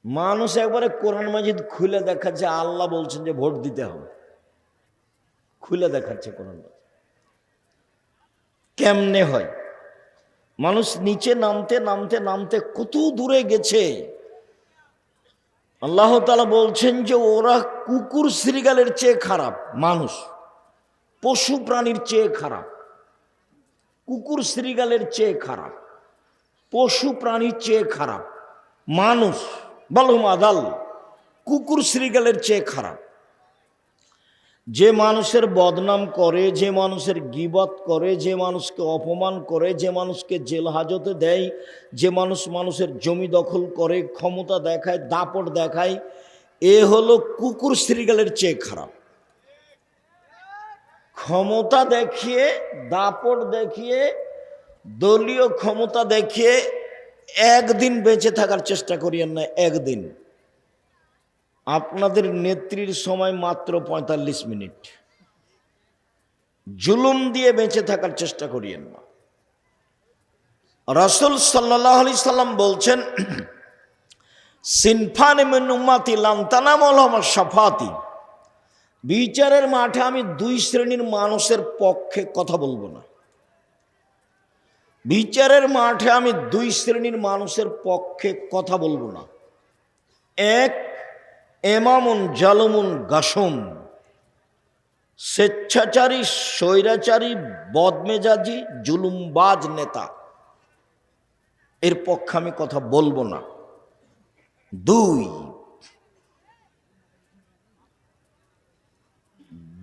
মানুষ একবারে কোরআন মাজিদ খুলে দেখাচ্ছে, আল্লাহ বলছেন যে ভোট দিতে হবে, খুলে দেখাচ্ছে কোরআন মাজিদ। কেমনে হয়? মানুষ নিচে নামতে নামতে নামতে কত দূরে গেছে। আল্লাহ তাআলা বলছেন যে ওরা কুকুর শ্রীগালের চেয়ে খারাপ, মানুষ পশু প্রাণীর চেয়ে খারাপ, কুকুর শ্রীগালের চেয়ে খারাপ, পশু প্রাণীর চেয়ে খারাপ মানুষ। বালুম আদাল, কুকুর শ্রীগালের চেয়ে খারাপ। যে মানুষের বদনাম করে, যে মানুষের গীবত করে, যে মানুষকে অপমান করে, যে মানুষকে জেল হাজতে দেয়, যে মানুষ মানুষের জমি দখল করে, ক্ষমতা দেখায়, দাপট দেখায়, এ হলো কুকুর শ্রীগালের চেয়ে খারাপ। ক্ষমতা দেখিয়ে, দাপট দেখিয়ে, দলীয় ক্ষমতা দেখিয়ে একদিন বেঁচে থাকার চেষ্টা করিয়েন না। একদিন আপনাদের নেত্রীর সময় মাত্র ৪৫ মিনিট, জুলুম দিয়ে বেঁচে থাকার চেষ্টা করিয়েন না। রাসূল সাল্লাল্লাহু আলাইহি সাল্লাম বলছেন, সিনফান মিন উম্মতি লান তানামুল শাফাতি, বিচারের মাঠে আমি দুই শ্রেণীর মানুষের পক্ষে কথা বলবো না। বিচারের মাঠে আমি দুই শ্রেণীর মানুষের পক্ষে কথা বলবো না। এক, ইমামুন জালুমুন গাসুম, স্বেচ্ছাচারী, স্বৈরাচারী, বদমেজাজি, জুলুমবাজ নেতা, এর পক্ষে আমি কথা বলবো না। দুই,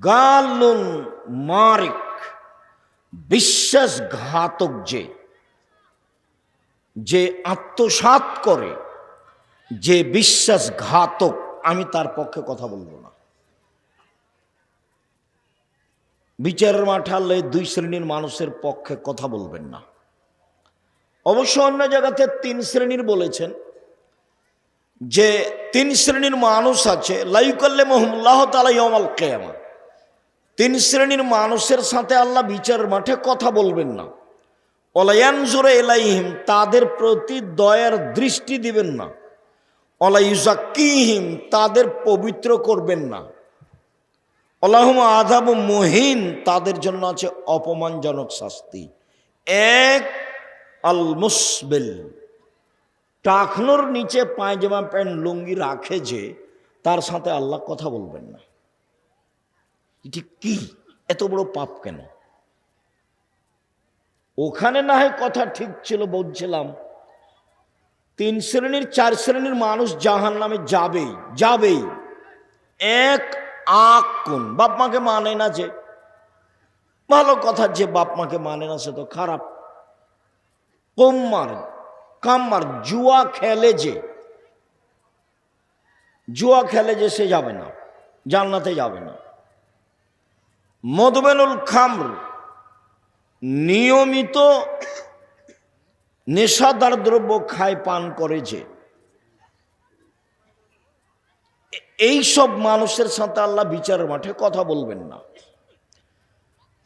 গালুন মারিক, বিশ্বাসঘাতক, যে আত্মসাৎ করে, যে বিশ্বাসঘাতক, আমি তার পক্ষে কথা বলবো না। বিচারের মাঠে আল্লাহ দুই শ্রেণীর মানুষের পক্ষে কথা বলবেন না। অবশ্য অন্য জায়গাতে তিন শ্রেণীর বলেছেন, যে তিন শ্রেণীর মানুষ আছে, লা ইউকাল্লিমুহুমুল্লাহ তাআলা ইয়াউমাল কিয়ামা, তিন শ্রেণীর মানুষের সাথে আল্লাহ বিচারের মাঠে কথা বলবেন না। ওয়ালা ইয়ানজুরু ইলাইহিম, তাদের প্রতি দয়ার দৃষ্টি দিবেন না। ওয়ালা ইউযাক্কিহিম, তাদের পবিত্র করবেন না। ওয়ালাহুম আযাবুম মুহিন, তাদের জন্য আছে অপমানজনক শাস্তি। এক, আল মুসবিল, টাকনোর নিচে পায়জামা প্যান্ট লুঙ্গি রাখে যে, তার সাথে আল্লাহ কথা বলবেন না। এটি কি এত বড় পাপ কেন? ওখানে না হয় কথা ঠিক ছিল, বলছিলাম তিন শ্রেণীর চার শ্রেণীর মানুষ জাহান্নামে যাবেই যাবেই। এক, আক কোন, বাপ মাকে মানে না, যে ভালো কথা, যে বাপ মাকে মানে না সে তো খারাপ। কোম্মার, কাম্মার, জুয়া খেলে যে, জুয়া খেলে যে সে যাবে না, জান্নাতে যাবে না। মদমেনুল খামর, নিয়মিত নেশাদার দ্রব্য খায়, পান করে যে, এই সব মানুষের সাথে আল্লাহ বিচারের মাঠে কথা বলবেন না।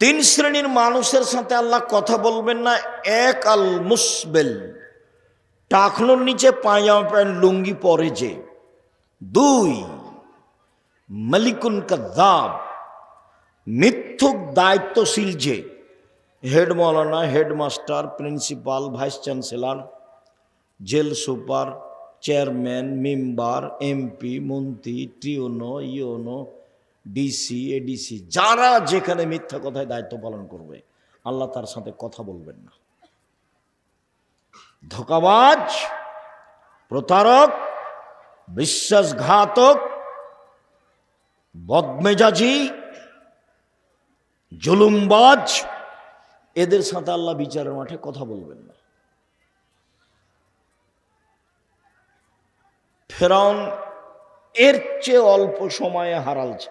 তিন শ্রেণীর মানুষের সাথে আল্লাহ কথা বলবেন না। এক, আল মুসবেল, টাকনোর নিচে পায়জামা প্যান্ট লুঙ্গি পরে যে। দুই, মালিকুন কাযাব, মিথ্যুক দায়িত্বশীল যে, হেড মৌলানা, headmaster, principal, vice chancellor, jail super, chairman, member, MP, মন্ত্রী, টিওনো, ইওনো, ডিসি, এডিসি, যারা যেখানে মিথ্যা কথায় দায়িত্ব পালন করবে, আল্লাহ তার সাথে কথা বলবেন না। ধোঁকাবাজ, প্রতারক, বিশ্বাসঘাতক, বদমেজাজি, জুলুমবাজ, এদের সাথে আল্লাহ বিচারের মাঠে কথা বলবেন না। ফেরাউন এর চেয়ে অল্প সময়ে হারালছে।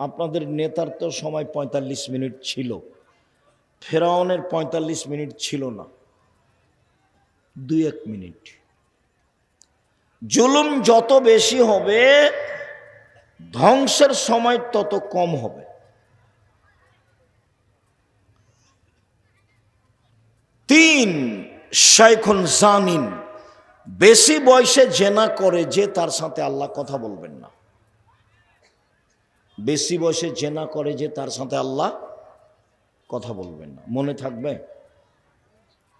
আপনাদের নেতার তো সময় ৪৫ মিনিট ছিল, ফেরাউনের ৪৫ মিনিট ছিল না, ২-১ মিনিট। জুলুম যত বেশি হবে, ধ্বংসের সময় তত কম হবে। তিন, শাইখুন জানিন, বেশি বয়সে জেনা করে যে তার সাথে আল্লাহ কথা বলবেন না। বেশি বয়সে জেনা করে যে তার সাথে আল্লাহ কথা বলবেন না। মনে থাকবে?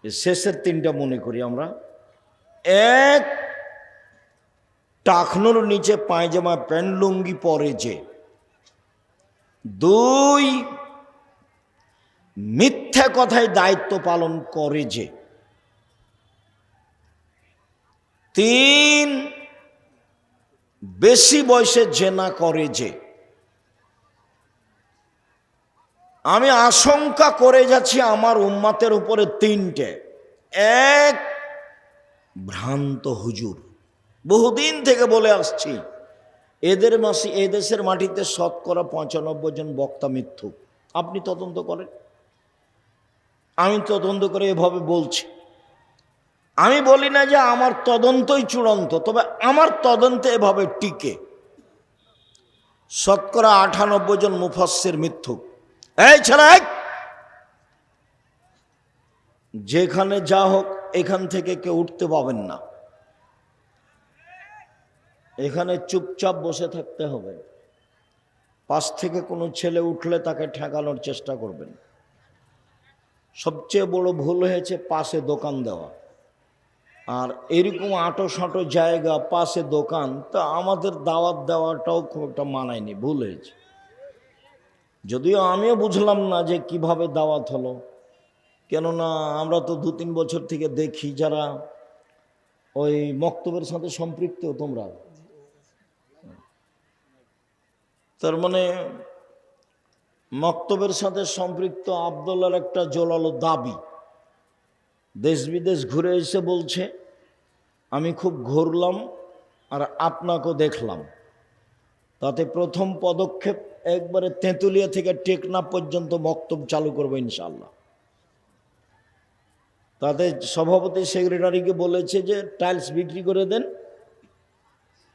শেষের তিনটা মনে করি আমরা। এক, টাকনুর নিচে পায়জামা প্যান্ট লুঙ্গি পরে যে। দুই, মিথ্যা কথায় দায়িত্ব পালন করে যে। তিন, বেশি বয়সে জেনা করে যে। আমি আশঙ্কা করে যাচ্ছি আমার উম্মতের উপরে তিনটে। এক, ভ্রান্ত হুজুর। বহুদিন থেকে বলে আসছি, এদেশের মাটিতে শতকরা 95 জন বক্তা মিথ্যুক। আপনি তদন্ত করেন, আমি তদন্ত করে এভাবে বলছি। আমি বলি না যে আমার তদন্তই চূড়ান্ত, তবে আমার তদন্তে এভাবে টিকে। শতকরা 98 জন মুফাসসির মিথ্যুক। এই ছেলে, যেখানে যা হোক এখান থেকে কেউ উঠতে পাবেন না। এখানে চুপচাপ বসে থাকতে হবে। পাশ থেকে কোনো ছেলে উঠলে তাকে ঠেকানোর চেষ্টা করবেন। সবচেয়ে বড় ভুল হয়েছে পাশে দোকান দেওয়া। আর এরকম আঁটো সাঁটো জায়গা, পাশে দোকান, তা আমাদের দাওয়াত দেওয়াটাও খুব একটা মানায়নি, ভুল হয়েছে। যদিও আমিও বুঝলাম না যে কিভাবে দাওয়াত হলো, কেননা আমরা তো 2-3 বছর থেকে দেখি যারা ওই মক্তবের সাথে সম্পৃক্ত। তোমরা তার মানে মক্তবের সাথে সম্পৃক্ত আব্দুল্লাহর একটা জোরালো দাবি। দেশ বিদেশ ঘুরে এসে বলছে, আমি খুব ঘুরলাম আর আপনাকেও দেখলাম। তাতে প্রথম পদক্ষেপ একবারে তেঁতুলিয়া থেকে টেকনাফ পর্যন্ত মক্তব চালু করবো ইনশাআল্লাহ। তাতে সভাপতি সেক্রেটারিকে বলেছে যে টাইলস বিক্রি করে দেন,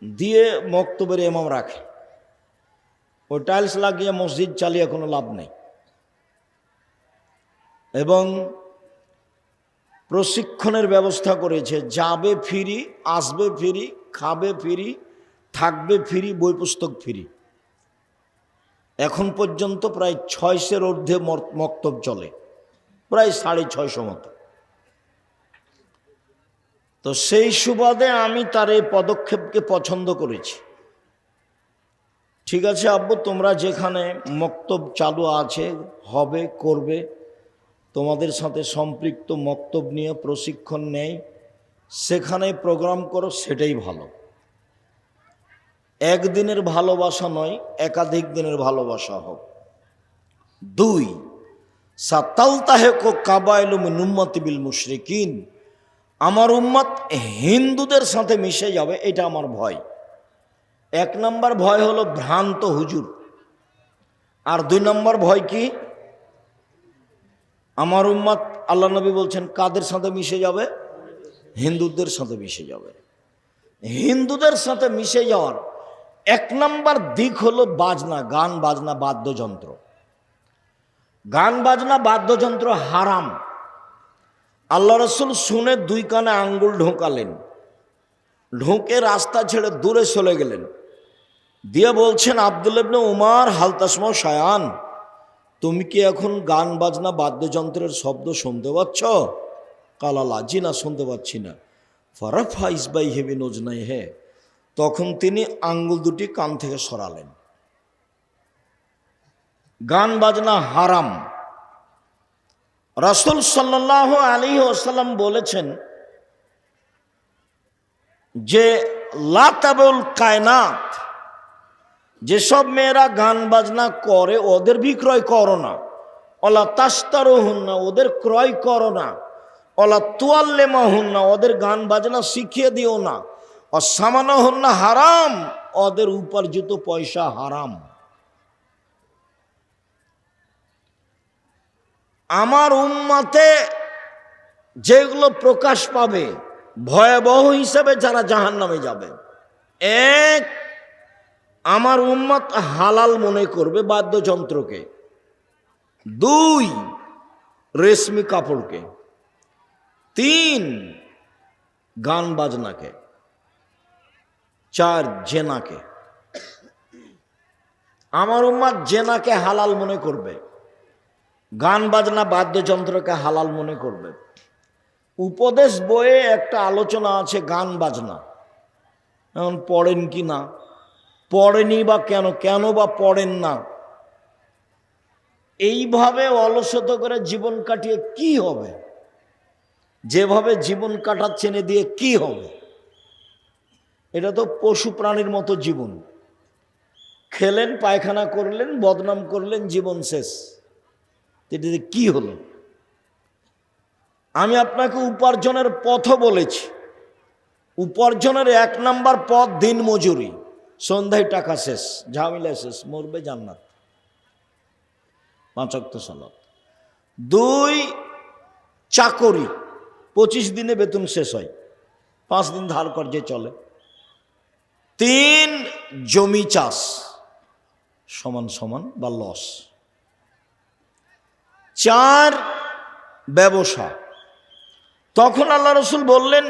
দিয়ে মক্তবের ইমাম রাখে। ওই টাইলস লাগিয়ে মসজিদ চালিয়ে কোনো লাভ নেই। এবং প্রশিক্ষণের ব্যবস্থা করেছে, যাবে ফ্রি, আসবে ফ্রি, খাবে ফ্রি, থাকবে ফ্রি, বই পুস্তক ফ্রি। এখন পর্যন্ত প্রায় 600-এর ঊর্ধ্বে মক্তব চলে, প্রায় 650 মতো। তো সেই সুবাদে আমি তার এই পদক্ষেপকে পছন্দ করেছি। ঠিক আছে আব্বু, তোমরা যেখানে মক্তব চালু আছে, হবে, করবে, তোমাদের সাথে সম্পৃক্ত মক্তব নিয়ে প্রশিক্ষণ নেয়, সেখানে প্রোগ্রাম করো, সেটাই ভালো। একদিনের ভালোবাসা নয়, একাধিক দিনের ভালোবাসা হোক। দুই, সাতালতাহেকো কাবাইলু মিন উম্মতি বিল মুশরিকিন, আমার উম্মত হিন্দুদের সাথে মিশে যাবে, এটা আমার ভয়। 1 নম্বর ভয় হলো ভ্রান্ত হুজুর। আর 2 নম্বর ভয় কি? আমার উম্মত, আল্লাহ নবী বলছেন কাদের সাথে মিশে যাবে? হিন্দুদের সাথে মিশে যাবে। হিন্দুদের সাথে মিশে যাওয়ার 1 নম্বর দিক হলো বাজনা, গান বাজনা, বাদ্যযন্ত্র। গান বাজনা বাদ্যযন্ত্র হারাম। আল্লাহ রসুল শুনে 2 কানে আঙ্গুল ঢোকালেন, ঢোকে রাস্তা ছেড়ে দূরে চলে গেলেন, দিয়ে বলছেন, আব্দুল্লাহ ইবনে উমর, হাল তাসমাউ শায়ান, তুমি কি এখন গান বাজনা বাদ্যযন্ত্রের শব্দ শুনতে পাচ্ছ? কালালা, জি না, শুনতে পাচ্ছি না। ফারাফা ইসবাই হেবি নজনাই হে, তখন তিনি আঙ্গুল দুটি কান থেকে সরালেন। গান বাজনা হারাম। রাসূল সাল্লাল্লাহু আলাইহি ওয়াসাল্লাম বলেছেন যে লা তাবুল কায়নাত, যেসব মেয়েরা গান বাজনা করে ওদের বিক্রয় করো না। ওলা তাস্তারুহুন্না, ওদের ক্রয় করো না। ওলা তুয়াল্লিমাহুন্না, ওদের গান বাজনা শিখিয়ে দিও না। অসামানাহুন্না হারাম, ওদের উপার্জিত পয়সা হারাম। আমার উম্মতে যেগুলো প্রকাশ পাবে ভয়াবহ হিসাবে যারা জাহান্নামে যাবে, 1, আমার উম্মত হালাল মনে করবে বাদ্যযন্ত্রকে। 2, রেশমি কাপড়কে। 3, গান বাজনাকে, 4 জেনাকে। আমার উম্মাত জেনাকে হালাল মনে করবে, গান বাজনা বাদ্যযন্ত্রকে হালাল মনে করবে। উপদেশ বইয়ে একটা আলোচনা আছে গান বাজনা, এখন পড়েন কি না, পড়েনি বা কেন, কেন বা পড়েন না, এইভাবে অলসত করে জীবন কাটিয়ে কি হবে? যেভাবে জীবন কাটাচ্ছেন এ দিয়ে কি হবে? এটা তো পশু প্রাণীর মতো জীবন। খেলেন, পায়খানা করলেন, বদনাম করলেন, জীবন শেষ। এটাতে কি হলো? আমি আপনাকে উপার্জনের পথও বলেছি। উপার্জনের 1 নাম্বার পথ দিন মজুরি। সন্ধ্যায় টাকা শেষ, ঝামেলা শেষ, মরবে জান্নাত। 5 ওয়াক্ত সালাত। 2 চাকরি, 25 দিনে বেতন শেষ হয়, 5 দিন ধার কর্জে চলে। 3 জমি চাষ, সমান সমান বা লস। 4 ব্যবসা। তখন আল্লাহ রসুল বললেন,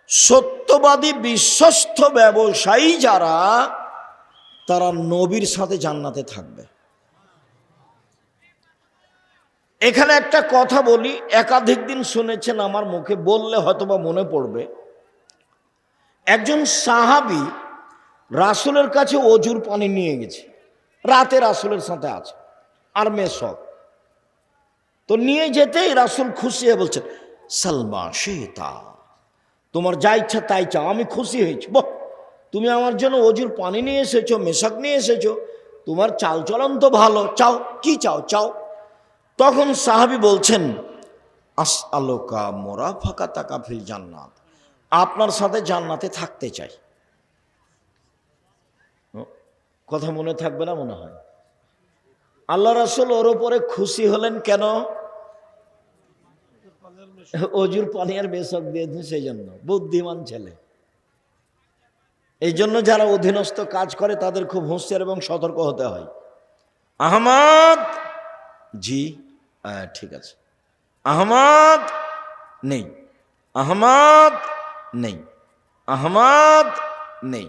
সত্যবাদী বিশ্বস্ত ব্যবসায়ী যারা, তারা নবীর সাথে জান্নাতে থাকবে। এখানে একটা কথা বলি, একাধিক দিন শুনেছেন আমার মুখে, বললে হয়তোবা মনে পড়বে। একজন সাহাবী রাসূলের কাছে অজুর পানি নিয়ে গেছে, রাতে রাসূলের সাথে আছে আর মেসক। তো নিয়ে যেতেই রাসূল খুশি হয়ে বলছেন, সালমা শেতা, তোমার যা ইচ্ছা তাই চাও, আমি খুশি হয়েছি। বাহ, তুমি আমার জন্য অজুর পানি নিয়ে এসেছো, মেশাক নিয়ে এসেছো, তোমার চালচলন তো ভালো, চাও, কি চাও চাও। তখন সাহাবী বলছেন, আসআলুকা মুরাফাকাতাকা ফিল জান্নাত, আপনার সাথে জান্নাতে থাকতে চাই। কথা মনে থাকবে না মনে হয়? আল্লাহ রাসূল ওর উপরে খুশি হলেন কেন? অজুর পানি আর মেশক দিয়েছেন সেই জন্য। বুদ্ধিমান ছেলে। এই জন্য যারা অধীনস্থ কাজ করে তাদের খুব হুঁশিয়ার এবং সতর্ক হতে হয়। আহমদ, জি ঠিক আছে, আহমদ নেই, আহমদ নেই, আহমদ নেই।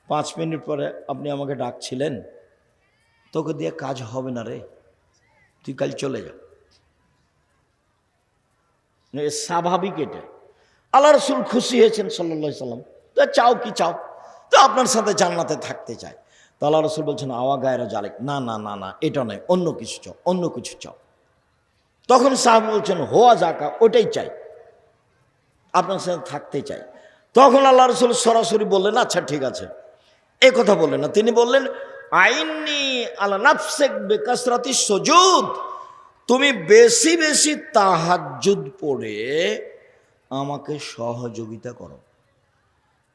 5 মিনিট পরে আপনি আমাকে ডাকছিলেন, তোকে দিয়ে কাজ হবে না রে, তুই কাল চলে যা। স্বাভাবিক এটা। আল্লাহ রসুল খুশি হয়েছেন সাল্লাল্লাহু আলাইহি সাল্লাম। তো চাও কি চাও? তো আপনার সাথে জান্নাতে থাকতে চাই। তো আল্লাহ রসুল বলছেন, আওয়া গায়রা জালেক, না না না না, এটা নয়, অন্য কিছু চাও, অন্য কিছু চাও। তখন সাহাবী বলছেন, হোয়া জাকা, ওটাই চাই, আপনার সাথে থাকতে চাই। তখন আল্লাহ রসুল সরাসরি বললেন, আচ্ছা ঠিক আছে। এ কথা বললেন না, তিনি বললেন, আইন্নি আলা নাফসিক বিকাসরাতি সুজুদ, তুমি বেশি বেশি তাহাজ্জুদ পড়ে আমাকে সহযোগিতা করো।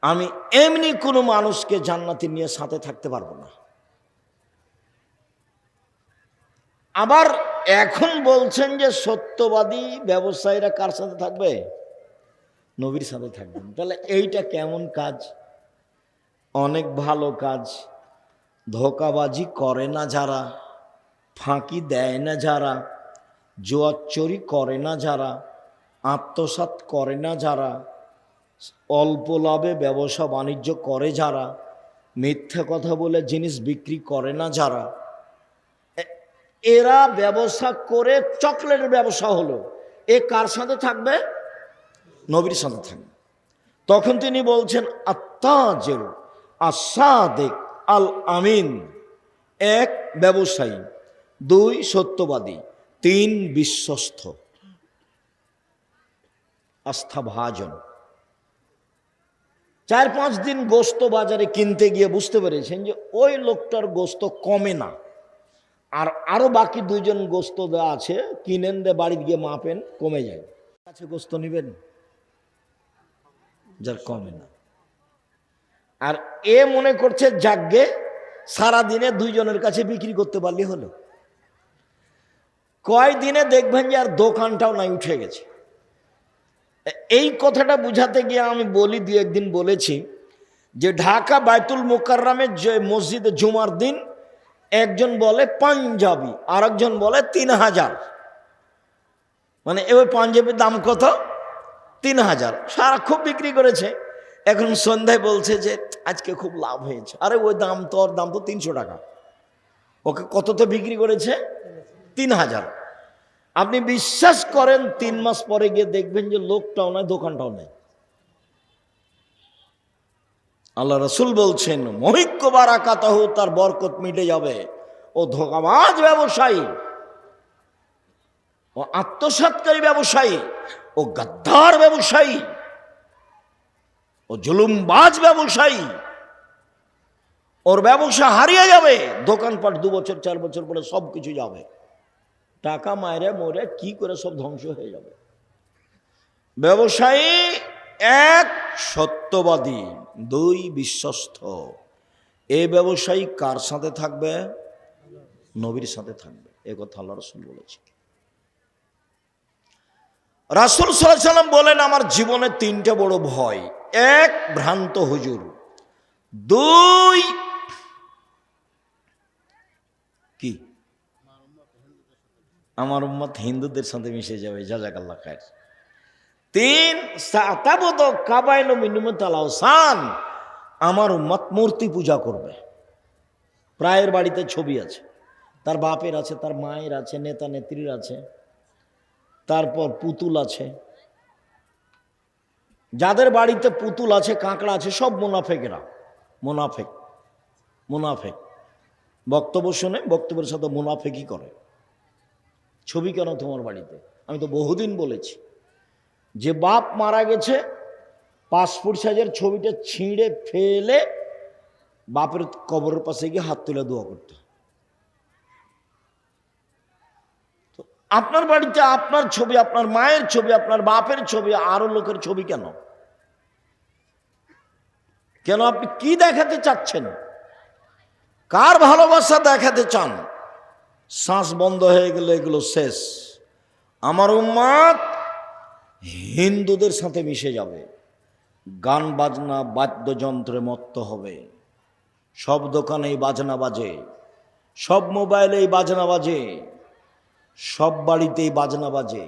আমি এমনি কোনো মানুষকে জান্নাতে নিয়ে সাথে থাকতে পারবো না। আবার এখন বলছেন যে সত্যবাদী ব্যবসায়ীরা কার সাথে থাকবে? নবীর সাথে থাকবেন। তাহলে এইটা কেমন কাজ? অনেক ভালো কাজ। ধোঁকাবাজি করে না যারা, ফাঁকি দেয় না যারা, জুয়াচুরি করে না যারা, আত্মসাৎ করে না যারা, অল্প লাভে ব্যবসা বাণিজ্য করে যারা, মিথ্যা কথা বলে জিনিস বিক্রি করে না যারা, এরা ব্যবসা করে চকলেটের ব্যবসা হলো, এ কার সাথে থাকবে? নবীর সাথে থাকবে। তখন তিনি বলছেন, আত্তাজির আস-সাদিক আল আমিন, 1 ব্যবসায়ী, 2 সত্যবাদী, 3 বিশ্বস্ত, আস্থাভাজন। 4-5 দিন গোস্ত বাজারে কিনতে গিয়ে বুঝতে পেরেছেন যে ওই লোকটার গোস্ত কমে না, আর আরো বাকি 2 জন গোস্ত দেওয়া আছে, কিনেন, দে বাড়িতে গিয়ে মাপেন, কমে যায়। কাছে গোস্ত নেবেন যার কমে না। আর এ মনে করছে যাগ্গে সারাদিনে 2 জনের কাছে বিক্রি করতে পারলে হলো। কয়দিনে দেখবেন যে আর দোকানটাও নাই, উঠে গেছে। এই কথাটা বুঝাতে গিয়ে আমি বলি, 2-1 দিন বলেছি যে ঢাকা বাইতুল মুকাররমের যে মসজিদে জুমার দিন একজন বলে পাঞ্জাবি, আর একজন বলে 3000। মানে এবার পাঞ্জাবির দাম কত? 3000 সারা খুব বিক্রি করেছে। এখন সন্ধ্যায় বলছে যে আজকে খুব লাভ হয়েছে। আরে ওই দাম তো, ওর দাম তো 300 টাকা, ওকে কততে বিক্রি করেছে? 3000। আপনি বিশ্বাস করেন 3 মাস পরে গিয়ে দেখবেন যে লোকটাও নাই, দোকানটাও নেই। আল্লাহ রাসূল বলছেন মহিক্য বারাকাতাহু, তার বরকত মিটে যাবে। ও ধোঁকাবাজ ব্যবসায়ী, ও আত্মসাৎকারী ব্যবসায়ী, ও গাদ্দার ব্যবসায়ী, ও জুলুমবাজ ব্যবসায়ী, ওর ব্যবসা হারিয়ে যাবে। দোকানপাট 2 বছর 4 বছর পরে সব কিছু যাবে, টাকা মায়েরে মরে কি করে সব ধ্বংস হয়ে যাবে। ব্যবসায়ী 1 সত্যবাদী, 2 বিশ্বস্ত। এই ব্যবসায়ী কার সাথে থাকবে? নবীর সাথে থাকবে। এ কথা আল্লাহ রাসূল বলেছে। রাসূল সাল্লাল্লাহু আলাইহি ওয়াসাল্লাম বলেন আমার জীবনে 3টা বড় ভয়। 1 ভ্রান্ত হুজুর, 2 কি আমার উম্মত হিন্দুদের সাথে মিশে যাবে, জাযাকাল্লাহ খায়ের। 3 সাতাবদ কাবাইল মিনুমতাল আওসান, আমার উম্মত মূর্তি পূজা করবে। প্রায়ের বাড়িতে ছবি আছে, তার বাপের আছে, তার মায়ের আছে, নেতা নেত্রীর আছে, তারপর পুতুল আছে। যাদের বাড়িতে পুতুল আছে, কাঁকড়া আছে, সব মুনাফেকেরা। মুনাফেক বক্তব্য শুনে বক্তব্যের সাথে মুনাফেকি করে। ছবি কেন তোমার বাড়িতে? আমি তো বহুদিন বলেছি যে বাপ মারা গেছে, পাসপোর্ট সাইজের ছবিটা ছিঁড়ে ফেলে বাপের কবরের পাশে গিয়ে হাত তুলে দোয়া করতে। তো আপনার বাড়িতে আপনার ছবি, আপনার মায়ের ছবি, আপনার বাপের ছবি, আরো লোকের ছবি কেন? কেন? আপনি কি দেখাতে চাচ্ছেন? কার ভালোবাসা দেখাতে চান? শ্বাস বন্ধ হয়ে গেলে এগুলো শেষ। আমার উম্মত হিন্দুদের সাথে মিশে যাবে, গান বাজনা বাদ্যযন্ত্রে মত্ত হবে। সব দোকানেই বাজনা বাজে, সব মোবাইলেই বাজনা বাজে, সব বাড়িতেই বাজনা বাজে,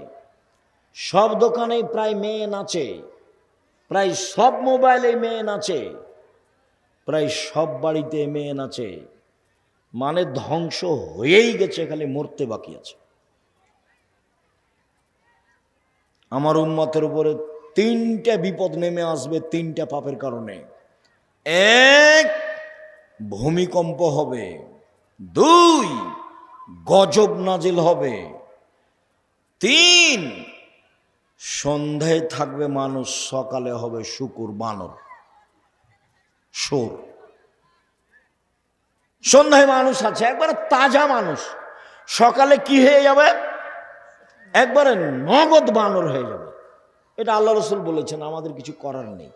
সব দোকানেই প্রায় মেয়ে নাচে, প্রায় সব মোবাইলেই মেয়ে নাচে, প্রায় সব বাড়িতে মেয়ে নাচে। মানে ধ্বংস হয়েই গেছে, খালি মরতে বাকি আছে। আমার উম্মতের উপরে 3টা বিপদ নেমে আসবে, 3টা পাপের কারণে। 1 ভূমিকম্প হবে, 2 গজব নাজিল হবে, 3 সন্ধ্যায় থাকবে মানুষ, সকালে হবে শুকুর বানর সোর। সন্ধ্যায় মানুষ আছে একবারে তাজা মানুষ, সকালে কি হয়ে যাবে? একবারে নগদ বানর হয়ে যাবে। এটা আল্লাহ রাসূল বলেছেন, আমাদের কিছু করার নেই।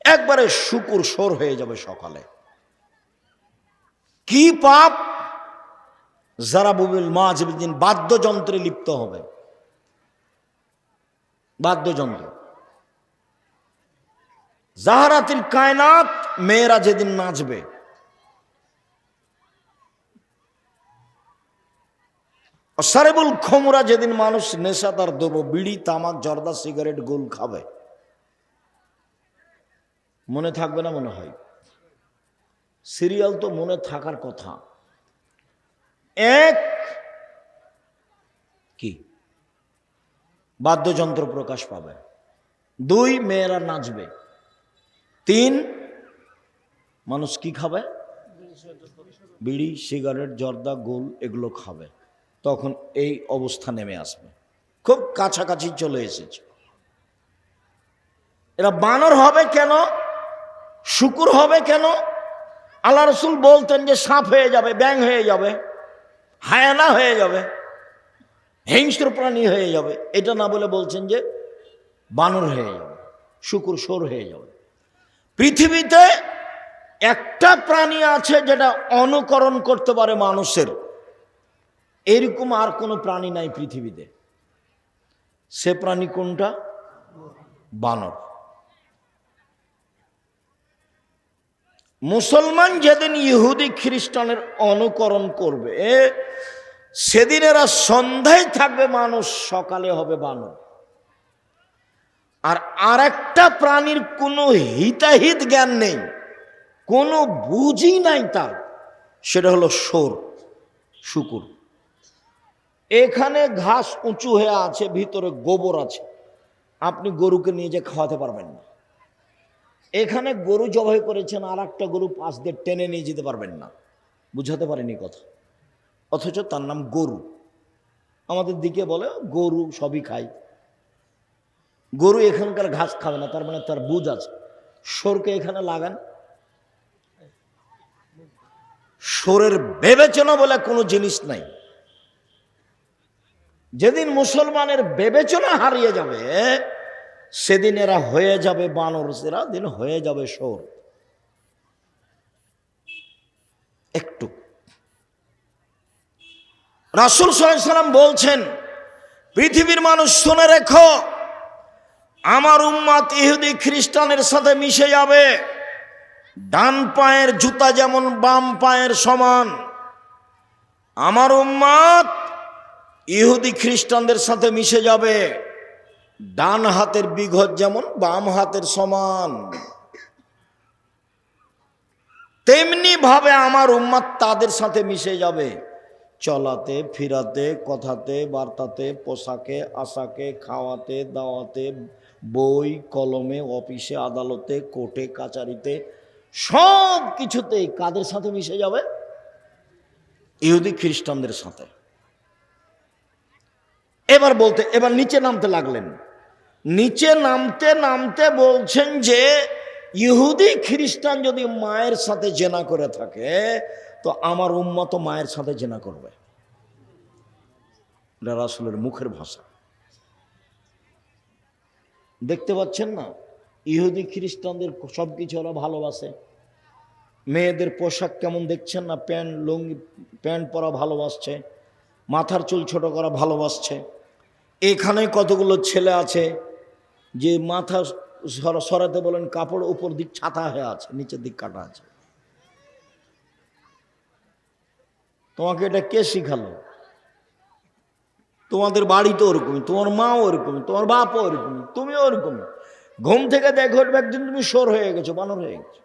একবারে শুকুর সোর হয়ে যাবে সকালে। কি পাপ? জারাবুল মাজিবিন, বাদ্যযন্ত্রে লিপ্ত হবে। বাদ্যযন্ত্র। জাহারাতিল কায়নাত, মেয়েরা যেদিন নাচবে। সারেবুল খমরা, যেদিন মানুষ নেশাদার দ্রব্য, বিড়ি, তামাক, জর্দা, সিগারেট, গোল খাবে। মনে থাকবে না? মনে হয় সিরিয়াল তো মনে থাকার কথা। 1 কি বাদ্যযন্ত্র প্রকাশ পাবে, 2 মেয়েরা নাচবে, 3 মানুষ কি খাবে? বিড়ি, সিগারেট, জর্দা, গোল এগুলো খাবে। তখন এই অবস্থা নেমে আসবে, খুব কাছাকাছি চলে এসেছে। এরা বানর হবে কেন? শুকুর হবে কেন? আল্লাহ রাসূল বলতেন যে সাপ হয়ে যাবে, ব্যাঙ হয়ে যাবে, হায়ানা হয়ে যাবে, হিংস্র প্রাণী হয়ে যাবে। এটা না বলে বলছেন যে বানর হয়ে যাবে, শুকুর সোর হয়ে যাবে। পৃথিবীতে একটা প্রাণী আছে যেটা অনুকরণ করতে পারে মানুষের, এরকম আর কোনো প্রাণী নাই পৃথিবীতে। সে প্রাণী কোনটা? বানর। মুসলমান যেদিন ইহুদি খ্রিস্টানের অনুকরণ করবে, সেদিন এরা সন্ধ্যায় থাকবে মানুষ, সকালে হবে বানর। আর আরেকটা প্রাণীর কোনো হিতাহিত জ্ঞান নেই, কোনো বুঝই নাই তার, সেটা হলো শুকুর। এখানে ঘাস উঁচু হয়ে আছে, ভিতরে গোবর আছে, আপনি গরুকে নিয়ে যে খাওয়াতে পারবেন না। এখানে গরু জবাই করেছেন, আর একটা গরু পাশ দিয়ে টেনে নিয়ে যেতে পারবেন না। বুঝাতে পারেনি কথা, অথচ তার নাম গরু। আমাদের দিকে বলে গরু সবই খায়, গরু এখানকার ঘাস খাবে না, তার মানে তার বুঝ আছে। সোরকে এখানে লাগান, সোরের বিবেচনা বলে কোনো জিনিস নাই। যেদিন মুসলমানের বিবেচনা হারিয়ে যাবে, সেদিন এরা হয়ে যাবে বানর, এরা দিন হয়ে যাবে সোর। একটু রাসূল সাল্লাল্লাহু আলাইহি ওয়াসাল্লাম বলছেন, পৃথিবীর মানুষ শুনে রেখো, আমার উম্মত ইহুদি খ্রিস্টানের সাথে মিশে যাবে। ডান পায়ের জুতা যেমন বাম পায়ের সমান, আমার উম্মত ইহুদি খ্রিস্টানদের সাথে মিশে যাবে। ডান হাতের বিঘত যেমন বাম হাতের সমান, তেমনি ভাবে আমার উম্মত তাদের সাথে মিশে যাবে। চলাতে, ফিরাতে, কথাতে, বার্তাতে, পোশাকে, আশাকে, খাওয়াতে, দাওয়াতে, বই কলমে, অফিসে, আদালতে, কোর্টে কাচারিতে, সব কিছুতেই কাদের সাথে মিশে যাবে? ইহুদি খ্রিস্টানদের সাথে। এবার নিচে নামতে লাগলেন। নিচে নামতে নামতে বলছেন যে ইহুদি খ্রিস্টান যদি মায়ের সাথে জেনা করে থাকে, তো আমার উম্মত মায়ের সাথে জেনা করবে। এটা রাসূলের মুখের ভাষা। দেখতে পাচ্ছেন না, ইহুদি খ্রিস্টানদের সবকিছু ওরা ভালোবাসে। মেয়েদের পোশাক কেমন দেখছেন না, লুঙ্গি প্যান্ট পরা ভালোবাসছে, মাথার চুল ছোট করা ভালোবাসছে। এখানে কতগুলো ছেলে আছে যে মাথা সরাতে বলেন, কাপড় উপর দিক ছাতা হয়ে আছে, নিচের দিক কাটা আছে। তোমাকে এটা কে শিখালো? তোমাদের বাড়ি তো ওরকমই, তোমার মাও ওরকমই, তোমার বাপও ওরকমই, তুমিও ওরকমই। ঘুম থেকে দেখো একদিন তুমি সোর হয়ে গেছো, বানর হয়ে গেছো,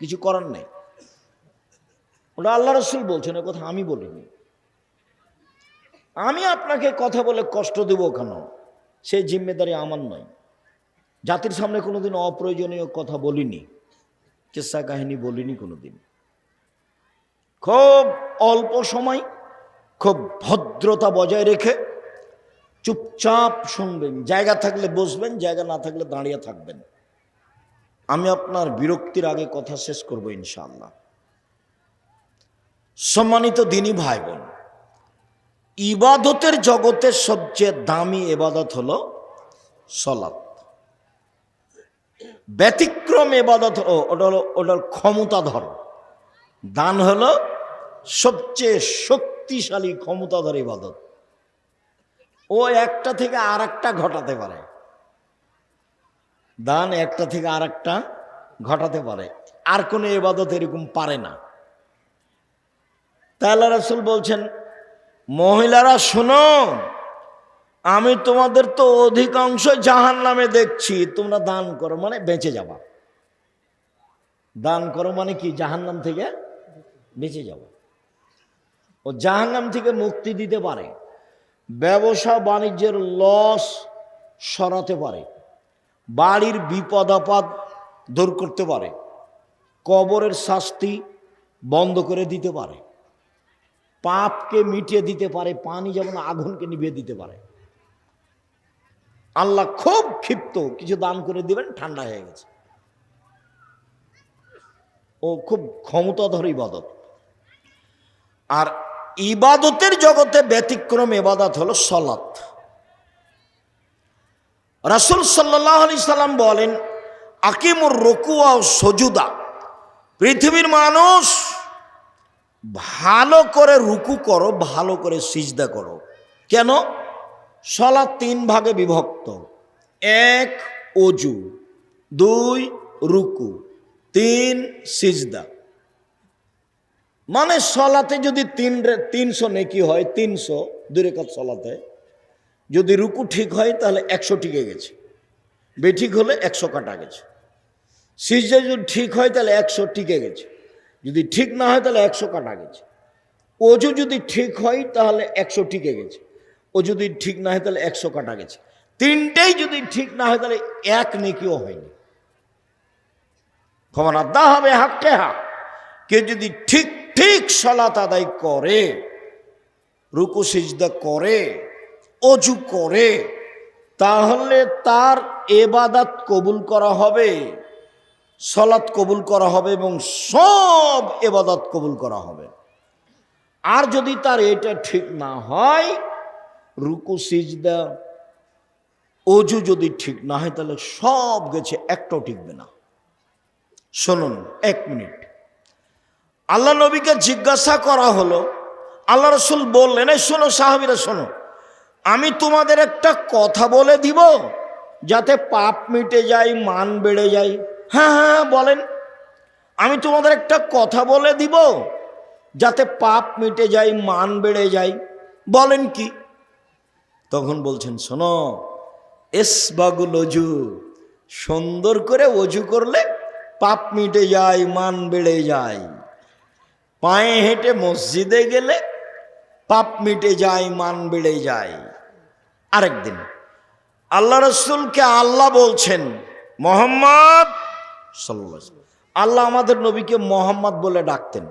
কিছু করার নেই। ওটা আল্লাহ রাসূল বলছেন, এ কথা আমি বলিনি। আমি আপনাকে কথা বলে কষ্ট দেব কেন, সেই জিম্মেদারি আমার নয়। জাতির সামনে কোনোদিন অপ্রয়োজনীয় কথা বলিনি, কিসসা কাহিনী বলিনি কোনোদিন। খুব অল্প সময়, খুব ভদ্রতা বজায় রেখে চুপচাপ শুনবেন, জায়গা থাকলে বসবেন, জায়গা না থাকলে দাঁড়িয়ে থাকবেন। আমি আপনার বিরক্তির আগে কথা শেষ করব ইনশাআল্লাহ। সম্মানিত দিনী ভাই বোন, ইবাদতের জগতের সবচেয়ে দামি ইবাদত হলো সালাত। ব্যতিক্রম ইবাদত ওটার ক্ষমতাধর। দান হলো সবচেয়ে শক্তিশালী ক্ষমতাধর ইবাদত। ও একটা থেকে আর একটা ঘটাতে পারে, দান একটা থেকে আর একটা ঘটাতে পারে, আর কোনো ইবাদত এরকম পারে না। তাই আল্লাহ রাসূল বলছেন, মহিলারা শোনো, আমি তোমাদের তো অধিকাংশ জাহান্নামে দেখছি, তোমরা দান করো মানে বেঁচে যাবা। দান করো মানে কি? জাহান্নাম থেকে বেঁচে যাবা। ও জাহান্নাম থেকে মুক্তি দিতে পারে, ব্যবসা বাণিজ্যের লস সরাতে পারে, বাড়ির বিপদ আপদ দূর করতে পারে, কবরের শাস্তি বন্ধ করে দিতে পারে, পাপকে মিটিয়ে দিতে পারে, পানি যেমন আগুনকে নিভিয়ে দিতে পারে। আল্লাহ খুব ক্ষিপ্ত, কিছু দান করে দিবেন, ঠান্ডা হয়ে গেছে। ও খুব ক্ষমতাধর ইবাদত। আর ইবাদতের জগতে ব্যতিক্রম ইবাদত হলো সালাত। রাসূল সাল্লাল্লাহু আলাইহি সাল্লাম বলেন, আকিমুর রুকু ওয়া সুজুদা, পৃথিবীর মানুষ ভালো করে রুকু করো, ভালো করে সিজদা করো। কেন? সালাত 3 ভাগে বিভক্ত। 1 ওযু, 2 রুকু, 3 সিজদা। মানে সালাতে যদি 300 নেকি হয়, 300 2 রাকাত সালাতে, যদি রুকু ঠিক হয় তাহলে 100 টিকে গেছে। বেঠিক হলে 100 কাটা গেছে। সিজদা যদি ঠিক হয় তাহলে 100 টিকে গেছে, যদি ঠিক না হয় তাহলে 100 কাটা গেছে। অজু যদি ঠিক হয় তাহলে 100 টিকে গেছে, ও যদি ঠিক না হয় তাহলে 100 কাটা গেছে। তিনটেই যদি ঠিক না হয় তাহলে এক নেকিও হয়নি। ক্ষমা আদা হবে হাক্কে হাক। কেউ যদি ঠিক ঠিক সালাত আদায় করে, রুকু সিজদা করে, অজু করে, তাহলে তার ইবাদত কবুল করা হবে, সালাত কবুল করা হবে এবং সব ইবাদত কবুল করা হবে। আর যদি তার এটা ঠিক না হয়, রুকু সিজদা অজু যদি ঠিক না হয় তাহলে সব গেছে, একটাও টিকবে না। শুনুন 1 মিনিট, আল্লাহ নবীকে জিজ্ঞাসা করা হলো, আল্লাহ রসুল বললেন, এই শোনো সাহাবীরা শোনো, আমি তোমাদের একটা কথা বলে দিব যাতে পাপ মিটে যায়, মান বেড়ে যায়। হ্যাঁ হ্যাঁ বলেন। আমি তোমাদের একটা কথা বলে দিব যাতে পাপ মিটে যায়, মান বেড়ে যায়। বলেন কি? তখন বলছেন, শোনো, ইসবাগুল অজু, সুন্দর করে অজু করলে পাপ মিটে যায়, মান বেড়ে যায়। পায়ে হেঁটে মসজিদে গেলে পাপ মিটে যায়, মান বেড়ে যায়। আরেকদিন আল্লাহ রসুলকে আল্লাহ বলছেন, মোহাম্মদ সাল্লাল্লাহু আলাইহি ওয়াসাল্লাম, আল্লাহ আমাদের নবীকে মোহাম্মদ বলে ডাকতেন,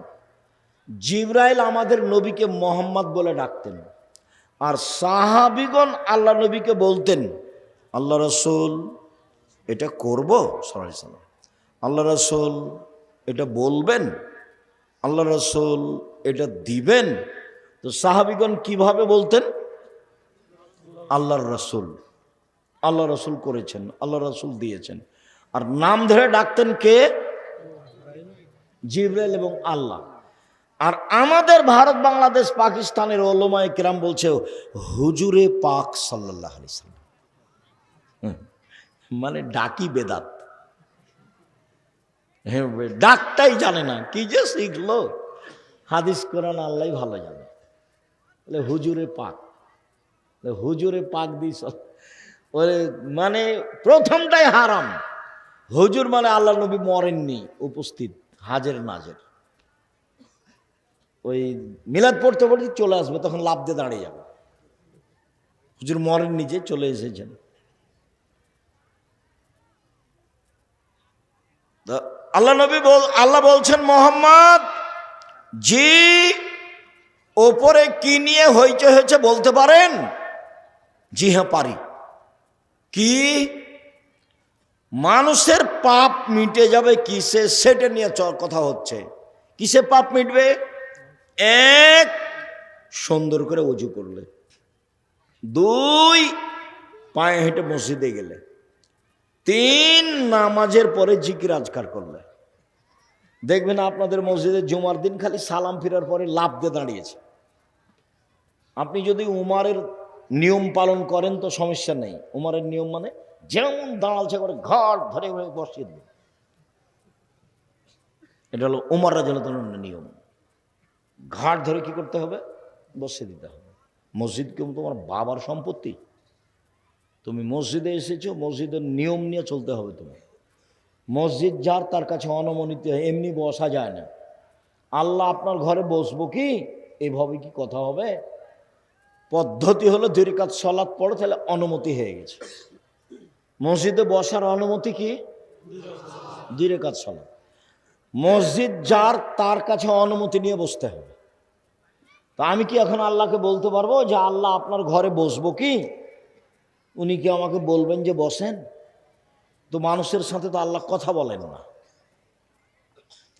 জিবরাইল আমাদের নবীকে মোহাম্মদ বলে ডাকতেন। আর সাহাবীগণ আল্লাহ নবীকে বলতেন, আল্লাহ রসুল এটা করব সাল্লাল্লাহু আলাইহি ওয়াসাল্লাম, আল্লাহ রসুল এটা বলবেন, আল্লাহ রসুল এটা দিবেন। তো সাহাবীগণ কিভাবে বলতেন? আল্লাহর রসুল, আল্লাহ রসুল করেছেন, আল্লাহ রসুল দিয়েছেন। আর নাম ধরে ডাকতেন কে? জিবরাইল এবং আল্লাহ। আর আমাদের ভারত, বাংলাদেশ, পাকিস্তানের ওলামায়ে কেরাম বলছে হুজুরে পাক সাল্লাল্লাহু আলাইহি ওয়াসাল্লাম, মানে ডাকি বেদাত। হ্যাঁ, ডাকটাই জানে না, কি যে শিখলো। হাদিস কোরআন আল্লাহ ভালো জানে। বলে হুজুরে পাক, হুজুরে পাক দিস, ওরে মানে প্রথমটাই হারাম। হুজুর মানে আল্লাহ নবী মরেননি, উপস্থিত, হাজের নাজের। ওই মিলাদ পড়তে পড়তে চলে আসবে, তখন লাফ দিয়ে দাঁড়িয়ে যাবে। হুজুর মরেননি, যে চলে এসেছেন। আল্লাহ নবী আল্লাহ বলছেন, মোহাম্মদ জি, ওপরে কি নিয়ে হইচই হয়েছে বলতে পারেন? জি হ্যাঁ পারি। কি? মানুষের পাপ মিটে যাবে কিসে, সেটা নিয়ে কথা হচ্ছে। কিসে পাপ মিটবে? 1, সুন্দর করে ওযু করলে। 2, পায়ে হেঁটে মসজিদে গেলে। 3, নামাজের পরে জিকির আজকার করলে। দেখবেন আপনাদের মসজিদে জুমার দিন খালি সালাম ফিরার পরে লাফ দিয়ে দাঁড়িয়েছে। আপনি যদি উমারের নিয়ম পালন করেন তো সমস্যা নেই। উমারের নিয়ম মানে যেমন দাঁড়ালছে করে ঘর ধরে বসিয়ে দেবে, এটা হলো উমর রাদিয়াল্লাহু তাআলার নিয়ম। ঘাট ধরে কি করতে হবে? বসিয়ে দিতে হবে। মসজিদ কেউ তোমার বাবার সম্পত্তি, তুমি মসজিদে এসেছো, মসজিদের নিয়ম নিয়ে চলতে হবে। তুমি মসজিদ যার, তার কাছে অনুমোদিত, এমনি বসা যায় না। আল্লাহ আপনার ঘরে বসবো কি, এইভাবে কি কথা হবে? পদ্ধতি হলো 2 রাকাত সালাত পড়ো, তাহলে অনুমতি হয়ে গেছে। মসজিদে বসার অনুমতি কি? 2 রাকাত সালাত। মসজিদ যার, তার কাছে অনুমতি নিয়ে বসতে হবে। তা আমি কি এখন আল্লাহকে বলতে পারবো যে আল্লাহ আপনার ঘরে বসবো কি? উনি কি আমাকে বলবেন যে বসেন? তো মানুষের সাথে তো আল্লাহ কথা বলেন না।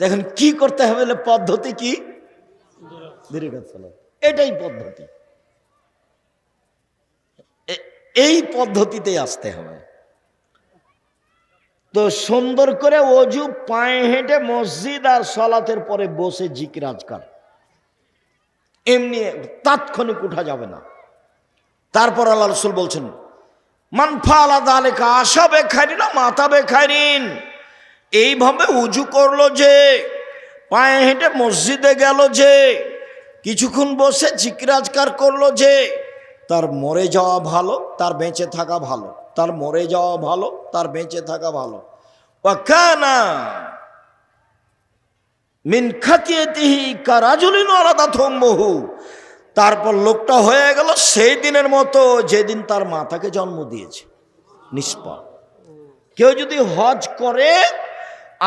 এখন কি করতে হবে? পদ্ধতি কি? 2 রাকাত সালাত, এটাই পদ্ধতি। এই পদ্ধতিতেই আসতে হবে। তো সুন্দর করে ওযু, পায়ে হেঁটে মসজিদ আর সালাতের পরে বসে জিকির আজকার, এমনি তাৎক্ষণিক উঠা যাবে না। তারপর আল্লাহ রাসূল বলছেন, মান ফাআলা যালিকা আশাবে খাইরিন মাতাবে খাইরিন, এইভাবে উযু করলো যে, পায়ে হেঁটে মসজিদে গেল যে, কিছুক্ষণ বসে জিকির আজকার করলো যে, তার মরে যাওয়া ভালো, তার বেঁচে থাকা ভালো। তার মরে যাওয়া ভালো, তার বেঁচে থাকা ভালো। ওয়াকানা মিন খাতিয়াতিহি কারাজুলিন ওয়ালাদাত উম্মুহু, তারপর লোকটা হয়ে গেল সেই দিনের মতো যেদিন তার মা তাকে জন্ম দিয়েছে, নিষ্পাপ। কেউ যদি হজ করে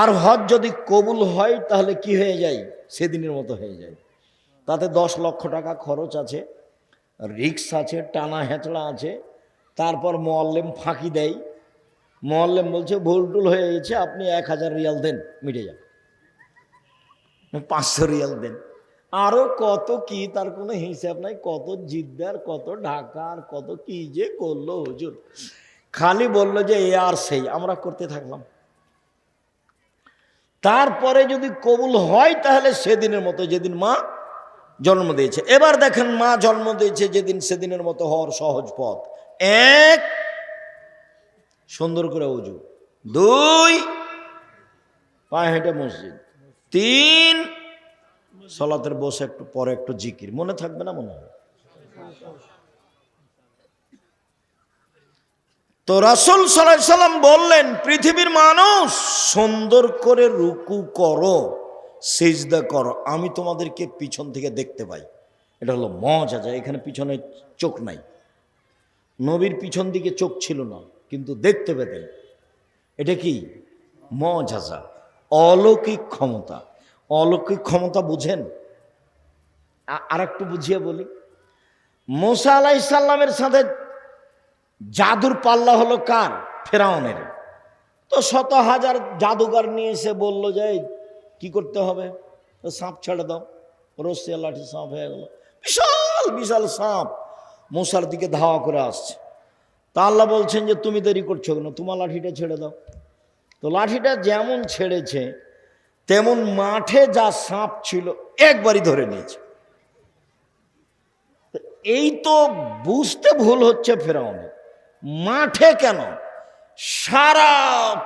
আর হজ যদি কবুল হয় তাহলে কি হয়ে যায়? সেদিনের মতো হয়ে যায়। তাতে 10 লক্ষ টাকা খরচ আছে, রিক্স আছে, টানা হেঁচড়া আছে। তারপর মোয়াল্লেম ফাঁকি দেয়, মোয়াল্লেম বলছে ভুল টুল হয়ে গেছে, আপনি 1000 রিয়াল দেন, মিটে যাবে, 500 রিয়াল দেন, আরো কত কি, তার কোনো হিসাব নাই। কত জিদ্দার, কত ঢাকার, কত কি যে করলো হুজুর। খালি বললো যে এ আর সেই, আমরা করতে থাকলাম। তারপরে যদি কবুল হয় তাহলে সেদিনের মতো যেদিন মা জন্ম দিয়েছে। এবার দেখেন, মা জন্ম দিয়েছে যেদিন, সেদিনের মতো হওয়ার সহজ পথ: 1, সুন্দর করে ওযু; 2, পায়ে হেঁটে মসজিদ; 3, সালাতের বসে একটু পরে একটু জিকির। মনে থাকবে না? মনে হয় তো। রাসূল সাল্লাল্লাহু আলাইহি সাল্লাম বললেন, পৃথিবীর মানুষ, সুন্দর করে রুকু করো, সিজদা করো, আমি তোমাদেরকে পিছন থেকে দেখতে পাই। এটা হলো মুআজিজা। এখানে পিছনে চোখ নাই, নবীর পিছন দিকে চোখ ছিল না, কিন্তু দেখতে পেতেন। এটা কি? মুআজিজা, অলৌকিক ক্ষমতা। অলৌকিক ক্ষমতা বুঝেন? আর একটু বুঝিয়ে বলি। মুসা আলাইহিস সালামের সাথে জাদুর পাল্লা হলো কার? ফেরাউনের। তো 100,000 জাদুঘর নিয়ে এসে বললো যে কি করতে হবে? তো সাপ ছেড়ে দাও, রসিয়া লাঠি সাপ হয়ে গেল। বিশাল বিশাল সাপ মুসার দিকে ধাওয়া করে আসছে। তা আল্লাহ বলছেন যে তুমি দেরি করছো কেন, তোমার লাঠিটা ছেড়ে দাও। তো লাঠিটা যেমন ছেড়েছে তেমন মাঠে যা সাপ ছিল একবারই ধরে নিয়েছে। এই তো বুঝতে ভুল হচ্ছে ফেরাউনের। মাঠে কেন, সারা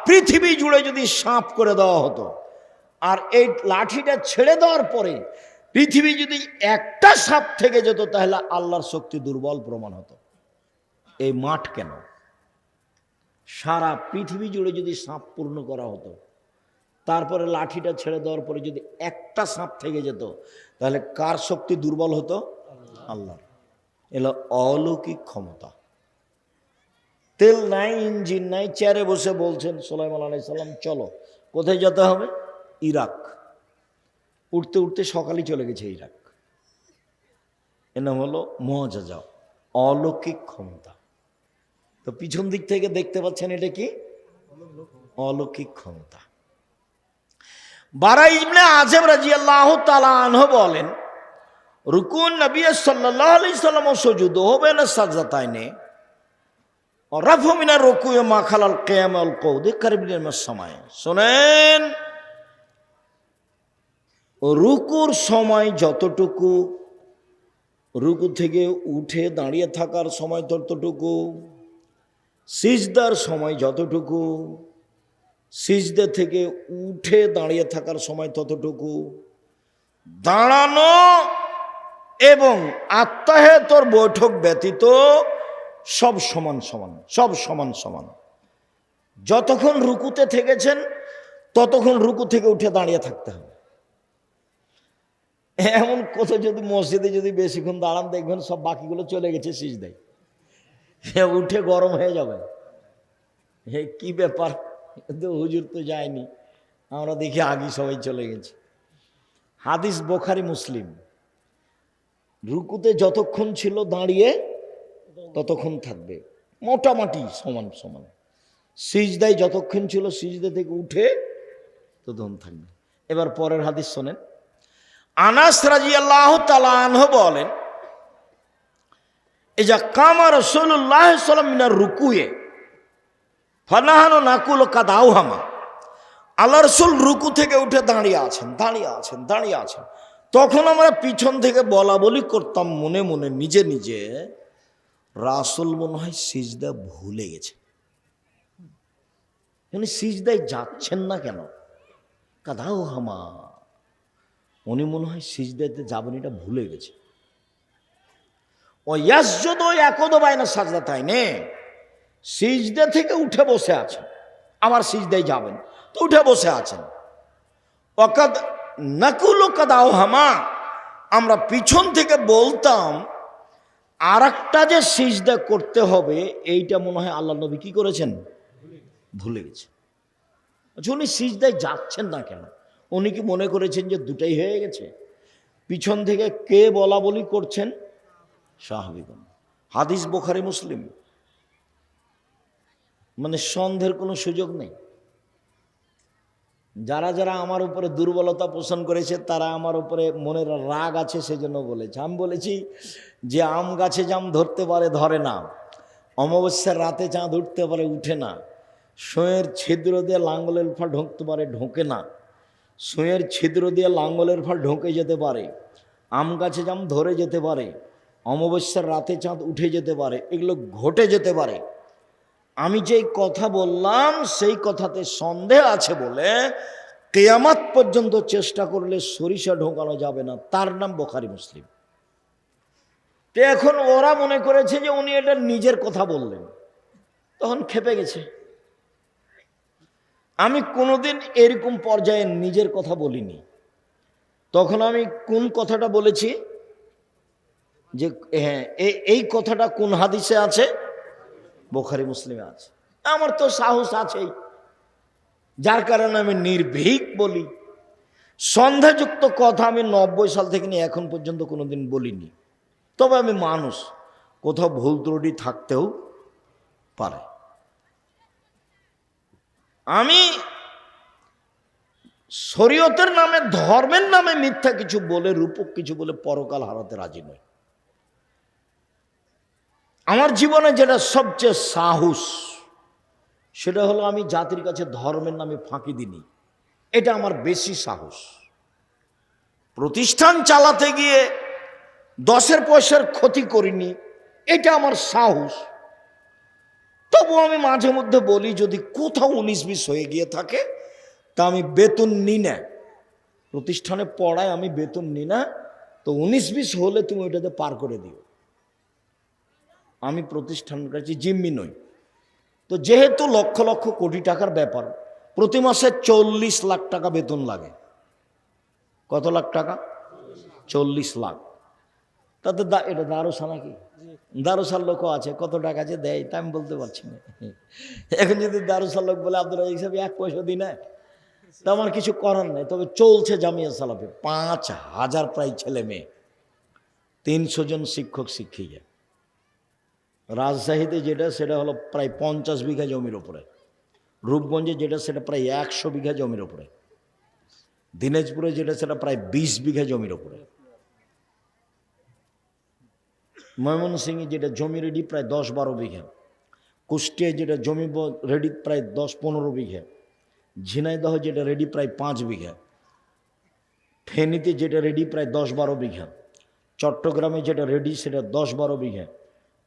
পৃথিবী জুড়ে যদি সাপ করে দেওয়া হতো, আর এই লাঠিটা ছেড়ে দেওয়ার পরে পৃথিবী যদি একটা সাপ থেকে যেত, তাহলে আল্লাহর শক্তি দুর্বল প্রমাণ হতো। এই মাঠ কেন, সারা পৃথিবী জুড়ে যদি সাপ পূর্ণ করা হতো, তারপরে লাঠিটা ছেড়ে দেওয়ার পরে যদি একটা সাপ থেকে যেত, তাহলে কার শক্তি দুর্বল হতো? আল্লাহর। এলো অলৌকিক ক্ষমতা। তেল নাই, ইঞ্জিন নাই, চেয়ারে বসে বলছেন সুলাইমান আলাইহিস সালাম, চলো। কোথায় যেতে হবে? ইরাক। উঠতে উঠতে সকালে চলে গেছে ইরাক। এর নাম হলো মুআজিজা, অলৌকিক ক্ষমতা। তো পিছন দিক থেকে দেখতে পাচ্ছেন, এটা কি? অলৌকিক ক্ষমতা। বারা ইবনে আযিব রাদিয়াল্লাহু তাআলা আনহু বলেন, রুকুন নবী সাল্লাল্লাহু আলাইহি সাল্লাম ও সুজুদুহু বাইনা সাজদাতাইনে আর রাফু মিনার রুকু মা খালাল কিয়াম আল কউদ কারিবিন মিনাস সামায়ে। শুনেন, রুকুর সময় যতটুকু, রুকু থেকে উঠে দাঁড়িয়ে থাকার সময় ততটুকু, সিজদার সময় যতটুকু, সিজদা থেকে উঠে দাঁড়িয়ে থাকার সময় ততটুকু, দাঁড়ানো এবং আত্তাহিয়াতুর বৈঠক ব্যতীত সব সমান সমান, সব সমান সমান। যতক্ষণ রুকুতে থেকেছেন ততক্ষণ রুকু থেকে উঠে দাঁড়িয়ে থাকতে হবে। এমন কত, যদি মসজিদে যদি বেশিক্ষণ দাঁড়ান, দেখবেন সব বাকিগুলো চলে গেছে সিজদায়, উঠে গরম হয়ে যাবে। হে কি ব্যাপার, তো হুজুর তো যায়নি, আমরা দেখি আগে সবাই চলে গেছে। হাদিস বুখারী মুসলিম। রুকুতে যতক্ষণ ছিল দাঁড়িয়ে ততক্ষণ থাকবে, মোটামুটি সমান সমান। সিজদায় যতক্ষণ ছিল সিজদা থেকে উঠে ততক্ষণ থাকবে। এবার পরের হাদিস শোনেন। আনাস রাদিয়াল্লাহু তাআলা আনহু বলেন, ইজা কামা রাসূলুল্লাহ সাল্লাল্লাহু আলাইহি ওয়াসাল্লাম মিনার রুকুয়ে ফানাহানু নাকুল কাদ আওহামা। আল্লাহ রাসূল রুকু থেকে উঠে দাঁড়িয়ে আছেন, দাঁড়িয়ে আছেন, দাঁড়িয়ে আছেন। তখন আমরা পিছন থেকে বলা বলি করতাম মনে মনে, নিজে নিজে, রাসূল মনে হয় সিজদা ভুলে গেছে। সিজদায় যাচ্ছেন না কেন? কাদ আওহামা, উনি মনে হয় সিজদাতে যাবেন, এটা ভুলে গেছে। ও ইয়াসজুদু ইয়াকুদু বাইনা সাজদাতাইনে, সিজদা থেকে উঠে বসে আছেন, আমার সিজদায় যাবেন, তো উঠে বসে আছেন। অকাদ নাকুল কাদাও হামা, আমরা পিছন থেকে বলতাম আর একটা যে সিজদা করতে হবে, এইটা মনে হয় আল্লাহ নবী কি করেছেন, ভুলে গেছে। উনি সিজদায় যাচ্ছেন না কেন? উনি কি মনে করেছেন যে দুটাই হয়ে গেছে? পিছন থেকে কে বলা বলি করছেন? সাহাবীগণ। হাদিস বুখারী মুসলিম, মানে সন্দেহের কোনো সুযোগ নেই। যারা যারা আমার উপরে দুর্বলতা পোষণ করেছে তারা আমার উপরে মনের রাগ আছে, সেজন্য বলেছে। আমি বলেছি যে আম গাছে জাম ধরতে পারে, ধরে না। অমাবস্যার রাতে চাঁদ উঠতে পারে, উঠে না। সুঁয়ের ছিদ্র দিয়ে লাঙ্গলের ফাল ঢুকতে পারে, ঢোকে না। সুঁয়ের ছিদ্র দিয়ে লাঙ্গলের ফাল ঢুকে যেতে পারে, আম গাছে জাম ধরে যেতে পারে, অমাবস্যার রাতে চাঁদ উঠে যেতে পারে, এগুলো ঘটে যেতে পারে। আমি যেই কথা বললাম সেই কথাতে সন্দেহ আছে বলে কিয়ামত পর্যন্ত চেষ্টা করলে সরিষা ঢোকানো যাবে না, তার নাম বুখারী মুসলিম। তো এখন ওরা মনে করেছে যে উনি এটা নিজের কথা বললেন, তখন খেপে গেছে। আমি কোনোদিন এরকম পর্যায়ে নিজের কথা বলিনি। তখন আমি কোন কথাটা বলেছি যে হ্যাঁ, এই কথাটা কোন হাদিসে আছে? বুখারী মুসলিমে আছে। আমার তো সাহস আছেই, যার কারণে আমি নির্ভীক বলি। সন্দেহযুক্ত কথা আমি 90 সাল থেকে নিয়ে এখন পর্যন্ত কোনোদিন বলিনি। তবে আমি মানুষ, কোথাও ভুল ত্রুটি থাকতেও পারে। আমি শরীয়তের নামে, ধর্মের নামে মিথ্যা কিছু বলে, রূপক কিছু বলে পরকাল হারাতে রাজি নই। আমার জীবনে যেটা সবচেয়ে সাহস, সেটা হলো আমি জাতির কাছে ধর্মের নামে ফাঁকি দিইনি। এটা আমার বেশি সাহস। প্রতিষ্ঠান চালাতে গিয়ে 10 পয়সার ক্ষতি করিনি, এটা আমার সাহস। তবু আমি মাঝে মধ্যে বলি যদি কোথাও 19-20 হয়ে গিয়ে থাকে তা আমি বেতন নিই না। প্রতিষ্ঠানে পড়ায় আমি বেতন নিই না, তো 19-20 হলে তুমি ওইটাতে পার করে দিও। আমি প্রতিষ্ঠানের কাছে জিম্মি নই। তো যেহেতু লক্ষ লক্ষ কোটি টাকার ব্যাপার, প্রতি মাসে 40 লাখ টাকা বেতন লাগে। কত লাখ টাকা? 40 লাখ। তাতে এটা দারোসা নাকি? দারোসার লোকও আছে, কত টাকা যে দেয় তা আমি বলতে পারছি না। এখন যদি দারোসার লোক বলে আব্দুল রাজ্জাক সাহেব 1 পয়সা দিই না, তা আমার কিছু করার নেই। তবে চলছে জামিয়া সালাফে 5000 প্রায় ছেলে মেয়ে, 300 জন শিক্ষক শিক্ষিকা। রাজশাহীতে যেটা সেটা হলো প্রায় 50 বিঘা জমির ওপরে, রূপগঞ্জে যেটা সেটা প্রায় 100 বিঘা জমির ওপরে, দিনাজপুরে যেটা সেটা প্রায় 20 বিঘা জমির ওপরে, ময়মনসিংহে যেটা জমি রেডি প্রায় 10-12 বিঘা, কুষ্টিয়ায় যেটা জমি রেডি প্রায় 10-15 বিঘা, ঝিনাইদহ যেটা রেডি প্রায় 5 বিঘা, ফেনীতে যেটা রেডি প্রায় 10-12 বিঘা, চট্টগ্রামে যেটা রেডি সেটা 10-12 বিঘা,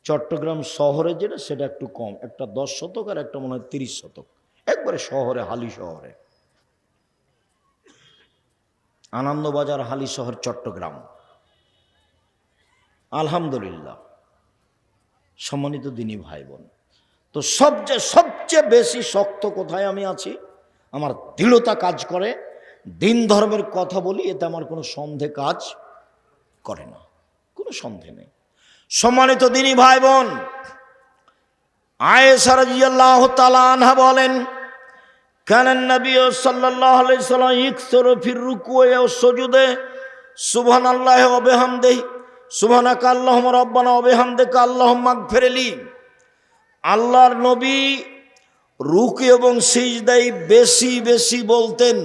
চট্টগ্রাম শহরে যেটা সেটা একটু কম, একটা 10 শতক আর একটা মনে হয় 30 শতক, একবারে শহরে, হালি শহরে। আনন্দবাজার, হালি শহর, চট্টগ্রাম। আলহামদুলিল্লাহ, সম্মানিত দিনী ভাই বোন, তো সবচেয়ে বেশি শক্ত কোথায় আমি আছি? আমার দৃঢ়তা কাজ করে, দিন ধর্মের কথা বলি, এতে আমার কোনো সন্দেহ কাজ করে না, কোনো সন্দেহ নেই। সম্মানিত দিনী ভাই বোন, আয়েশা রাদিয়াল্লাহু তাআলা আনহা বলেন, কানান নবী সাল্লাল্লাহু আলাইহি ওয়াসাল্লাম ইকসুরু ফির রুকুই ওয়াস সুজুদে সুবহানাল্লাহি ওয়া বিহামদিহি সুবহানাকা আল্লাহুম্মা রাব্বানা ওয়া বিহামদিকা আল্লাহুম্মা গফিরলি। আল্লাহর নবী রুকু এবং সিজদায় বেশি বেশি বলতেন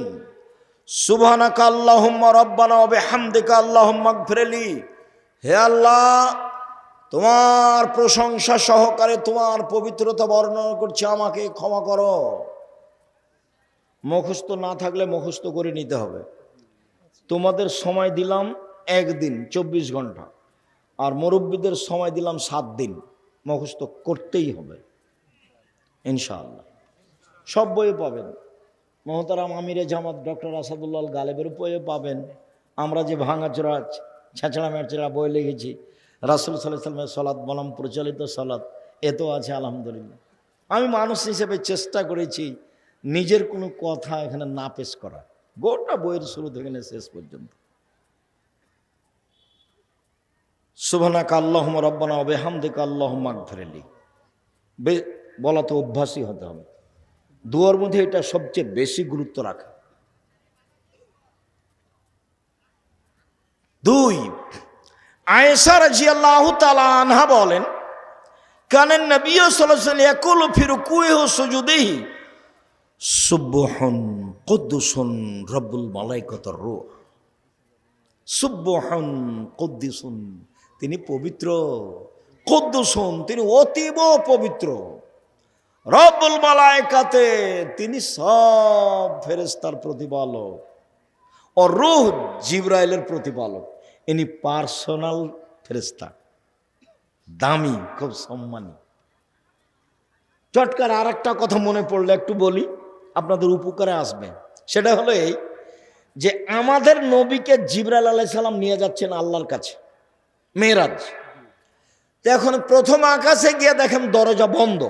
সুবহানাকা আল্লাহুম্মা রাব্বানা ওয়া বিহামদিকা আল্লাহুম্মা গফিরলি। হে আল্লাহ, তোমার প্রশংসা সহকারে তোমার পবিত্রতা বর্ণনা করছি, আমাকে ক্ষমা করো। মুখস্থ না থাকলে মুখস্থ করে নিতে হবে। তোমাদের সময় দিলাম 1 দিন 24 ঘন্টা, আর মুরব্বীদের সময় দিলাম 7 দিন, মুখস্থ করতেই হবে ইনশাআল্লাহ। সব বইয়ে পাবেন, মহতারাম আমিরে জামাত ডক্টর আসাদুল্লাহ গালেবের বইয়ে পাবেন। আমরা যে ভাঙাচোরা ছেঁচড়া মেচড়া বই লিখেছি, রাসূল সাল্লাল্লাহু আলাইহি ওয়াসাল্লামের সালাত বনাম প্রচলিত সালাত, এতেও আছে আলহামদুলিল্লাহ। আমি মানুষ হিসেবে চেষ্টা করেছি নিজের কোনো কথা এখানে না পেশ করা, গোটা বইয়ের শুরু থেকে শেষ পর্যন্ত। সুবহানাকা আল্লাহুম্মা রাব্বানা ওয়া বিহামদিকা আল্লাহুম্মা আগফিরলি বলা তো অভ্যাসই হতে হবে। দুয়ার মধ্যে এটা সবচেয়ে বেশি গুরুত্ব রাখে। 2, আয়েশা রাদিয়াল্লাহু তাআলা আনহা বলেন, কানান নবী সাল্লাল্লাহু আলাইহি ওয়াসাল্লাম ইয়াকুলু ফি রুকুইহি ওয়া সুজুদিহি সুবহান কুদ্দুসুন রাব্বুল মালাইকাতির রূহ। সুবহান কুদ্দুসুন, তিনি পবিত্র, কুদ্দুসুন, তিনি অতীব পবিত্র, রব্বুল মালাইকাতে, তিনি সব ফেরেশতার প্রতিপালক, ও রূহ, জিবরাইলের প্রতিপালক। ইনি পার্সোনাল ফেরেশতা, দামি, খুব সম্মানী। চটকার আর একটা কথা মনে পড়লে একটু বলি, আপনাদের উপকারে আসবে। সেটা হলো এই যে আমাদের নবীকে জিবরাইল আলাইহিস সালাম নিয়ে যাচ্ছেন আল্লাহর কাছে মেরাজ। তো এখন প্রথম আকাশে গিয়ে দেখেন দরজা বন্ধ।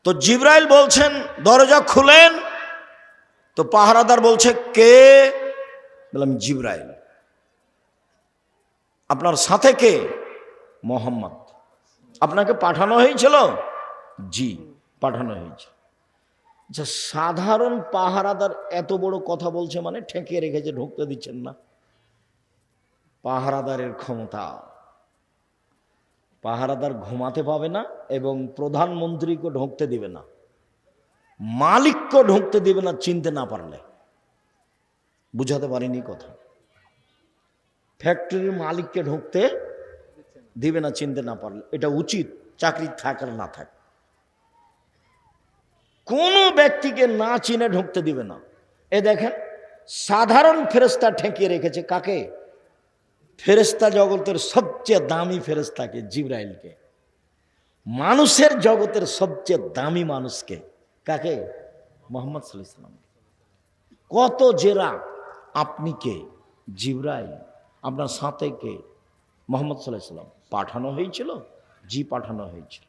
তো জিবরাইল বলছেন দরজা খুলেন। তো পাহারাদার বলছে কে? বললাম জিবরাইল। আপনার সাথে কে? মোহাম্মদ। আপনাকে পাঠানো হয়েছিল? জি, পাঠানো হয়েছে। যে সাধারণ পাহারাদার এত বড় কথা বলছে মানে ঠেকিয়ে রেখেছে, ঢুকতে দিচ্ছেন না। পাহারাদারের ক্ষমতা, পাহারাদার ঘুমাতে পাবে না এবং প্রধানমন্ত্রীকে ঢুকতে দিবে না, মালিককে ঢুকতে দিবে না চিনতে না পারলে। বুঝাতে পারিনি কথা? ফ্যাক্টরির মালিককে ঢুকতে দিবে না চিনতে না পারলে। এটা উচিত, চাকরি থাক আর না থাক। কোনো ব্যক্তিকে না চিনে ঢুকতে দিবে না। এ দেখেন সাধারণ ফেরেশতা ঠেকিয়ে রেখেছে কাকে? ফেরেশতা জগতের সবচেয়ে দামি ফেরেশতাকে, জিবরাইলকে। মানুষের জগতের সবচেয়ে দামি মানুষকে কাকে? মুহাম্মদ সাল্লাল্লাহু আলাইহি ওয়াসাল্লাম। কত জেরা, আপনি কে? জিবরাইল। আপনার সাথে কে? মুহাম্মদ সাল্লাল্লাহু আলাইহি ওয়াসাল্লাম। পাঠানো হয়েছিল? জি, পাঠানো হয়েছিল।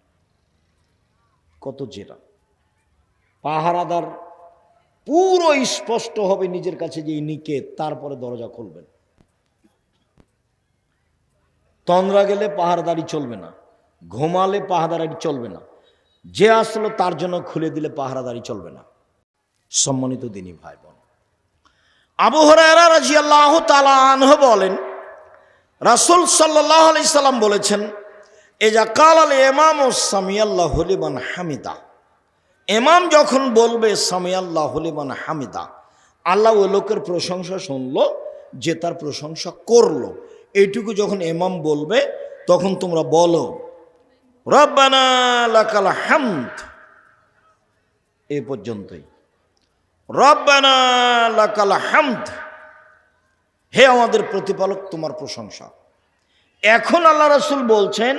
কত জেরা। পাহারাদার পুরো স্পষ্ট হবে নিজের কাছে যে ইনি কে, তারপরে দরজা খুলবেন। তন্দ্রা গেলে পাহারাদারি চলবে না, ঘুমালে পাহারাদারি চলবে না, যে আসলো তার জন্য খুলে দিলে পাহারাদারি চলবে না। সম্মানিত দিনী ভাই বোন, আবু হুরায়রা রাদিয়াল্লাহু তাআলা আনহু বলেন, রাসূল সাল্লাল্লাহু আলাইহি সাল্লাম বলেছেন, ইজা কালাল ইমামু সামিয়াল্লাহু লিমান হামিদা, ইমাম যখন বলবে সামিয়াল্লাহু লিমান হামিদা, আল্লাহ ওই লোকের প্রশংসা শুনলো যে তার প্রশংসা করলো, এইটুকু যখন ইমাম বলবে তখন তোমরা বলো রব্বানা লাকাল হামদ। এ পর্যন্তই। রব্বানা লাকাল হামদ, হে আমাদের প্রতিপালক তোমার প্রশংসা। এখন আল্লাহ রাসূল বলছেন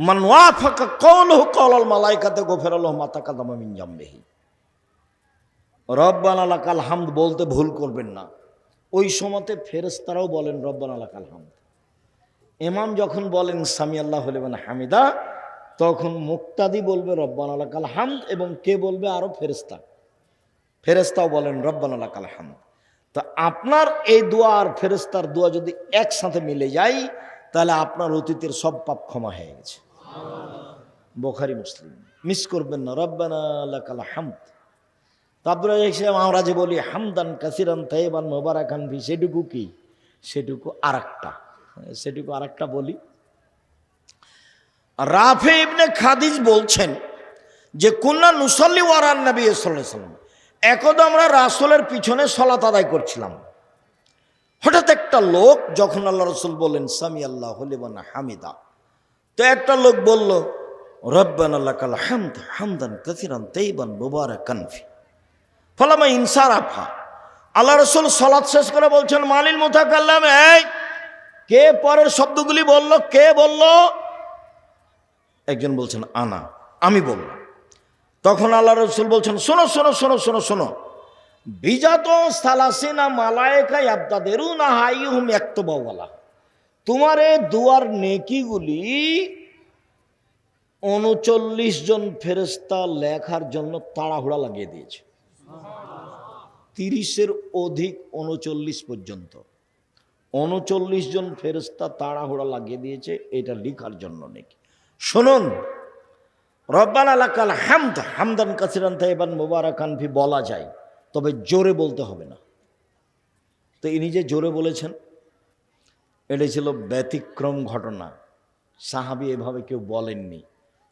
মান ওয়াফাকা কওলুহু কওলাল মালাইকাতি গফিরা লাহু মা তাকাদ্দামা মিন জামবিহি। রব্বানা লাকাল হামদ বলতে ভুল করবেন না। ওই সময়তে ফেরেশতারাও বলেন রব্বানা লাকাল হামদ। ইমাম যখন বলেন সামিয়াল্লাহু লিমান হামিদা, তখন মুক্তাদি বলবে রব্বানা লাকাল হামদ, এবং কে বলবে? আরো ফেরেশতা। ফেরেশতাও বলেন রব্বানা লাকাল হামদ। তো আপনার এই দোয়া আর ফেরেশতার দোয়া যদি একসাথে মিলে যায়, তাহলে আপনার অতীতের সব পাপ ক্ষমা হয়ে গেছে। বুখারী মুসলিম, মিস করবেন না। রব্বানা লাকাল হামদ। তো আব্দুর রাজ্জাক সাহেব, আমরা যে বলি হামদান কাসিরান তাইয়িবান মুবারাকান ফি, সেটুকু কি? সেটুকু আরেকটা বলি। রাফি ইবনে খাদিজ বলছেন যে কুন্না নুসাল্লি ওয়ারান নবী সাল্লাল্লাহু আলাইহি ওয়াসাল্লাম, একদা আমরা রাসূলের পিছনে সালাত আদায় করছিলাম। হঠাৎ একটা লোক, যখন আল্লাহ রাসূল বললেন সামিয়াল্লাহু লিমান হামিদা, তো একটা লোক বলল রব্বানা লাকাল হামদ হামদান কাসিরান তাইয়িবান মুবারাকান ফি। ফালামা ইনসারাফা, আল্লাহ রাসূল সালাত শেষ করে বলছেন মালিল মুতাকাল্লাম, এই কে পরের শব্দগুলি বলল? কে বলল? একজন বলছেন আনা, আমি বললাম। তখন আল্লাহ রাসূল বলছেন শোনো শোনো শোনো শোনো শোনো, বিজাত সালাসিনা মালায়েকা ইয়াবতাদিরুনা হাইয়ুহুম ইয়াকতুবুহা, তোমার এই দুয়ার নেকিগুলি 39 জন ফেরেশতা লেখার জন্য তাড়াহুড়া লাগিয়ে দিয়েছে। 30-এর অধিক 39 পর্যন্ত 39 জন ফেরেশতা তাড়াহুড়া লাগিয়ে দিয়েছে এটা লেখার জন্য নাকি। শুনুন, রব্বানা লাকাল হামদ হামদান কাসিরান তাইবান মুবারাকান ফি বলা যায়, তবে জোরে বলতে হবে না। তো ইনি যে জোরে বলেছেন, এটা ছিল ব্যতিক্রম ঘটনা। সাহাবী এভাবে কেউ বলেননি,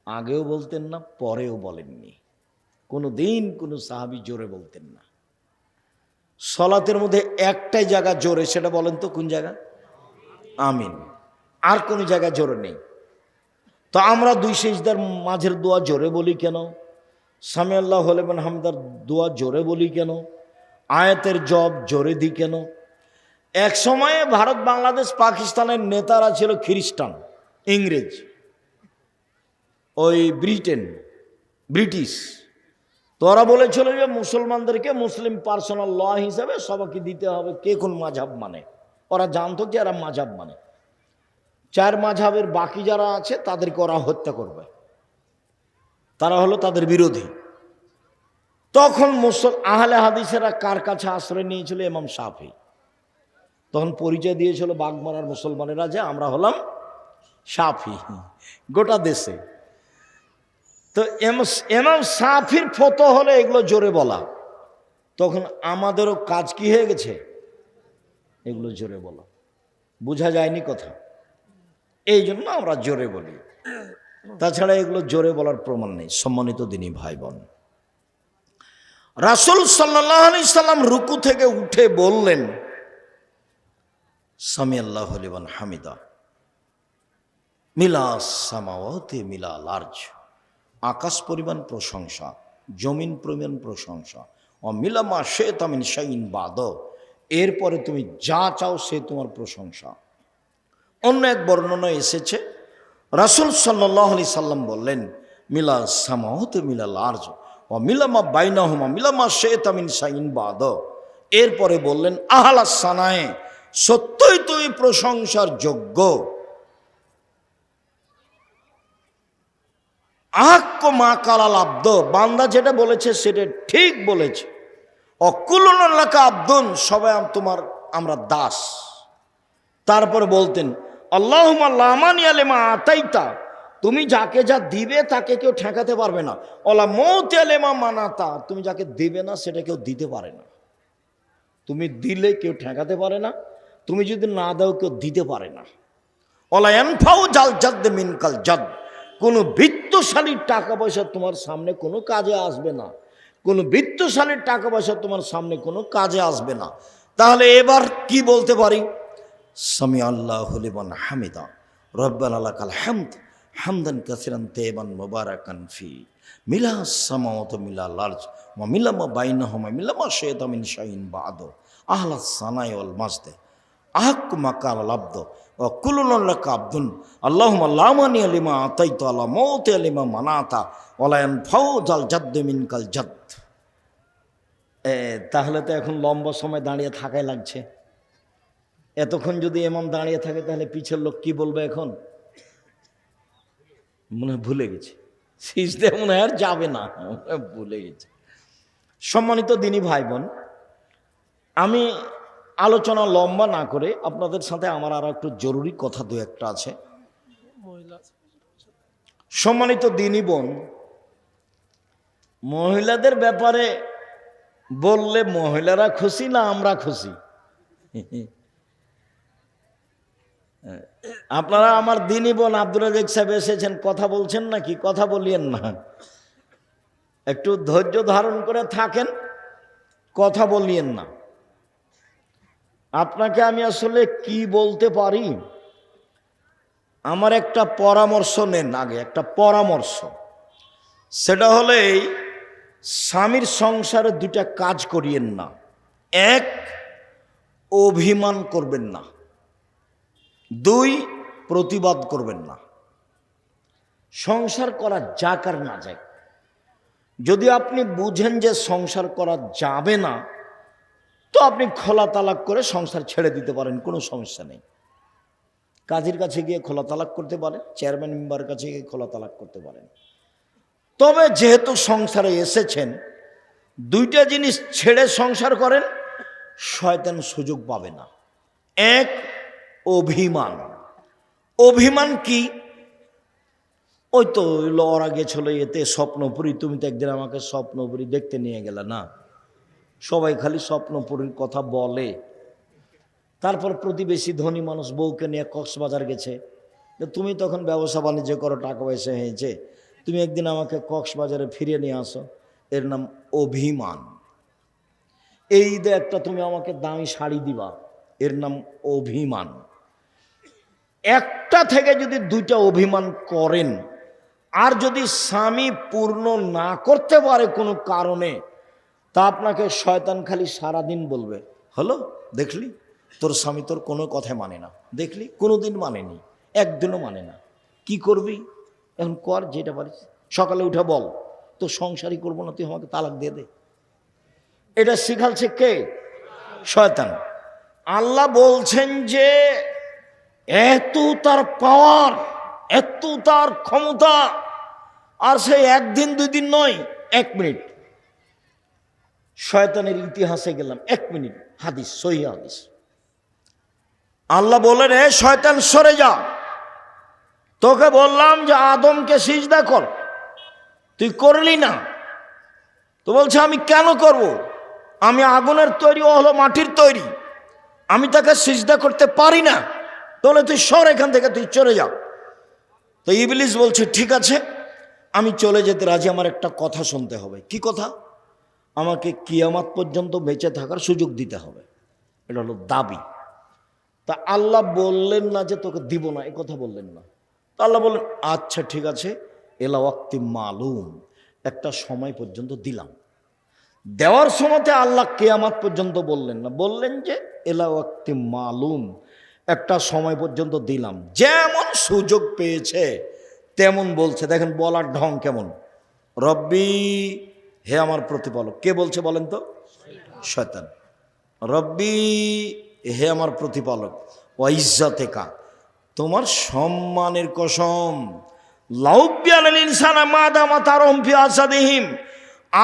আগেও বলতেন না, পরেও বলেননি। কোনো দিন কোনো সাহাবী জোরে বলতেন না। সলাতের মধ্যে একটাই জায়গা জোরে, সেটা বলেন তো কোন জায়গা? আমিন। আর কোনো জায়গা জোরে নেই। তো আমরা দুই সিজদার মাঝের দোয়া জোরে বলি কেন? সামি আল্লাহু লিমান হামিদার দোয়া জোরে বলি কেন? আয়াতের জব জোরে দিই কেন? এক সময়ে ভারত, বাংলাদেশ, পাকিস্তানের নেতারা ছিল খ্রিস্টান, ইংরেজ, ওই ব্রিটিশ। তো ওরা বলেছিল যে মুসলমানদেরকে মুসলিম পার্সোনাল ল হিসাবে সবাইকে দিতে হবে কে কোন মাঝহাব মানে। ওরা জানতো যে এরা মাঝহাব মানে, 4 মাঝহাবের বাকি যারা আছে তাদেরকে ওরা হত্যা করবে, তারা হলো তাদের বিরোধী। তখন আহলে হাদিসেরা কার কাছে আশ্রয় নিয়েছিল? ইমাম শাফি। তখন পরিচয় দিয়েছিল বাগমারার মুসলমানেরা যে আমরা হলাম শাফি গোটা দেশে। তো ইমাম শাফির ফতো হলে এগুলো জোরে বলা। তখন আমাদেরও কাজ কি হয়ে গেছে? এগুলো জোরে বলা। বোঝা যায়নি কথা? এই জন্য আমরা জোরে বলি, তাছাড়া এগুলো জোরে বলার প্রমাণ নেই। সম্মানিত দিনী ভাই বোন, রাসূল সাল্লাল্লাহু আলাইহি সাল্লাম রুকু থেকে উঠে বললেন সামি আল্লাহু লিমান হামিদা মিলাস সামাওয়াতি মিলাল আরজ, আকাশ পরিমাণ প্রশংসা, জমিন পরিমাণ প্রশংসা, ও মিলামা শাইতা মিন শাইইন বাদ, এরপরে তুমি যা চাও সে তোমার প্রশংসা। অন্য এক বর্ণনায় এসেছে রাসূল সাল্লাল্লাহু আলাইহি সাল্লাম বললেন মিলাস সামাওয়াতি মিলাল আরজ ও মিলামা বাইনাহুমা মিলামা শাইতা মিন শাইইন বাদ, এরপরে বললেন আহলাস সানায়ে, সত্যই তুমি প্রশংসার যোগ্য। আহাক্ক মা কালাল আব্দ, বান্দা যেটা বলেছে সেটা ঠিক বলেছে। অকুলুন লাকা আব্দুন, সবাই তোমার আমরা দাস। তারপর বলতেন আল্লাহুম্মা লা মানিয়া লিমা আতাইতা, তুমি যাকে যা দিবে তাকে কেউ ঠেকাতে পারবে না। ওয়ালা মুতিয়া লিমা মানাতা, তুমি যাকে দিবে না সেটা কেউ দিতে পারে না। তুমি দিলে কেউ ঠেকাতে পারে না, তুমি যদি না দাও কেউ দিতে পারে না। ওয়ালা ইয়ানফাউ জাল জাদ মিনকাল জাদ, কোনো বিত্তশালীর টাকা পয়সা তোমার সামনে কোনো কাজে আসবে না, কোনো বিত্তশালীর টাকা পয়সা তোমার সামনে কোনো কাজে আসবে না। তাহলে এবার কি বলতে পারি? সামি আল্লাহু লিমান হামিদা রব্বানা লাকাল হামদ হামদান কাসিরান তাইবান মুবারাকান ফি মিলাস সামাওয়াতি মিলাল আরজ ওয়া মিলামা বাইনাহুমা মিলামা শাইতা মিন শাইইন বাদ, আহলাস সানাই ওয়াল মাজদ, আহাক্কু মা কালাল আব্দ ও কুলুন লাকা আব্দুন, আল্লাহুম্মা লা মানিয়া লিমা আতাইতা ওয়া লা মুতিয়া লিমা মানাতা ওয়া লা ইয়ানফাউ জাল জাদ মিনকাল জাদ। তাহলে তো এখন লম্বা সময় দাঁড়িয়ে থাকাই লাগছে। এতক্ষণ যদি ইমাম দাঁড়িয়ে থাকে তাহলে পিছের লোক কি বলবে? এখন মনে হয় ভুলে গেছে, সিজদে মনে হয় আর যাবে না, ভুলে গেছে। সম্মানিত দিনী ভাই বোন, আমি আলোচনা লম্বা না করে আপনাদের সাথে আমার আর একটু জরুরি কথা দু একটা আছে। সম্মানিত দিনী বোন, মহিলাদের ব্যাপারে বললে মহিলারা খুশি না আমরা খুশি? আপনারা আমার দিনী বোন আব্দুর রাজ্জাক সাহেব এসেছেন, কথা বলছেন নাকি? কথা বলিয়েন না, একটু ধৈর্য ধারণ করে থাকেন, কথা বলিয়েন না। আপনাকে আমি আসলে কি বলতে পারি, আমার একটা পরামর্শ নেন আগে, একটা পরামর্শ। সেটা হলে এই স্বামীর সংসারে 2টা কাজ করিয়েন না। 1, অভিমান করবেন না। 2, প্রতিবাদ করবেন না। সংসার করা যাক আর না যাক, যদি আপনি বুঝেন যে সংসার করা যাবে না, তো আপনি খোলা তালাক করে সংসার ছেড়ে দিতে পারেন, কোনো সমস্যা নেই। কাজীর কাছে গিয়ে খোলা তালাক করতে পারেন, চেয়ারম্যান মেম্বারের কাছে গিয়ে খোলা তালাক করতে পারেন। তবে যেহেতু সংসারে এসেছেন, দুইটা জিনিস ছেড়ে সংসার করেন, শয়তান সুযোগ পাবে না। এক, অভিমান। অভিমান কি? ওই তো ওরা গেছিল এতে স্বপ্নপুরী, তুমি তো একদিন আমাকে স্বপ্নপুরী দেখতে নিয়ে গেলে না। সবাই খালি স্বপ্নপুরীর কথা বলে। তারপর প্রতিবেশী ধনী মানুষ বউকে নিয়ে কক্সবাজার গেছে, তুমি তখন ব্যবসা বাণিজ্য করো, টাকা পয়সা হয়েছে, তুমি একদিন আমাকে কক্সবাজারে ফিরিয়ে নিয়ে আসো। এর নাম অভিমান। এই ঈদে একটা তুমি আমাকে দামি শাড়ি দিবা, এর নাম অভিমান। একটা থেকে যদি দুইটা অভিমান করেন, আর যদি স্বামী পূর্ণ না করতে পারে কোনো কারণে, তা আপনাকে শয়তান খালি সারাদিন বলবে, হলো দেখলি তোর স্বামী তোর কোনো কথা মানে না, দেখলি কোনোদিন মানেনি, একদিনও মানে না, কি করবি এখন কর যেটা পারিস, সকালে উঠে বল তো সংসারই করবো না, তুই আমাকে তালাক দিয়ে দে। এটা শিখালছে কে? শয়তান। আল্লাহ বলছেন যে এত তার পাওয়ার, এত তার ক্ষমতা, আর সে একদিন দুই দিন নয়, 1 মিনিট। শয়তানের ইতিহাসে গেলাম, 1 মিনিট, হাদিস, সহিহ হাদিস। আল্লাহ বলেন, এ শয়তান সরে যা, তোকে বললাম যে আদমকে সিজদা কর, তুই করলি না। তো বলছে আমি কেন করব? আমি আগুনের তৈরি, ও হলো মাটির তৈরি, আমি তাকে সিজদা করতে পারি না। তাহলে তুই সর এখান থেকে, তুই চলে যা। তো ইবলিস বলছে ঠিক আছে, আমি চলে যেতে রাজি, আমার একটা কথা শুনতে হবে। কি কথা? আমাকে কিয়ামত পর্যন্ত বেঁচে থাকার সুযোগ দিতে হবে, এটা হলো দাবি। তা আল্লাহ বললেন না যে তোকে দিব না, এ কথা বললেন না। তা আল্লাহ বললেন আচ্ছা ঠিক আছে, এলা ওয়াক্তি মালুম, একটা সময় পর্যন্ত দিলাম। দেওয়ার সময়তে আল্লাহ কিয়ামত পর্যন্ত বললেন না, বললেন যে এলা ওয়াক্তি মালুম, একটা সময় পর্যন্ত দিলাম। যেমন সুযোগ পেয়েছে তেমন বলছে। দেখেন বলার ঢং কেমন, রব্বি, হে আমার প্রতিপালক। কে বলছে বলেন তো? শয়তান। রব্বি, হে আমার প্রতিপালক, ওয়া ইজ্জাতেকা, তোমার সম্মানের কসম, লাউবিয়াল ইনসানা মাদামা তারহুম ফি আসাদিহিম,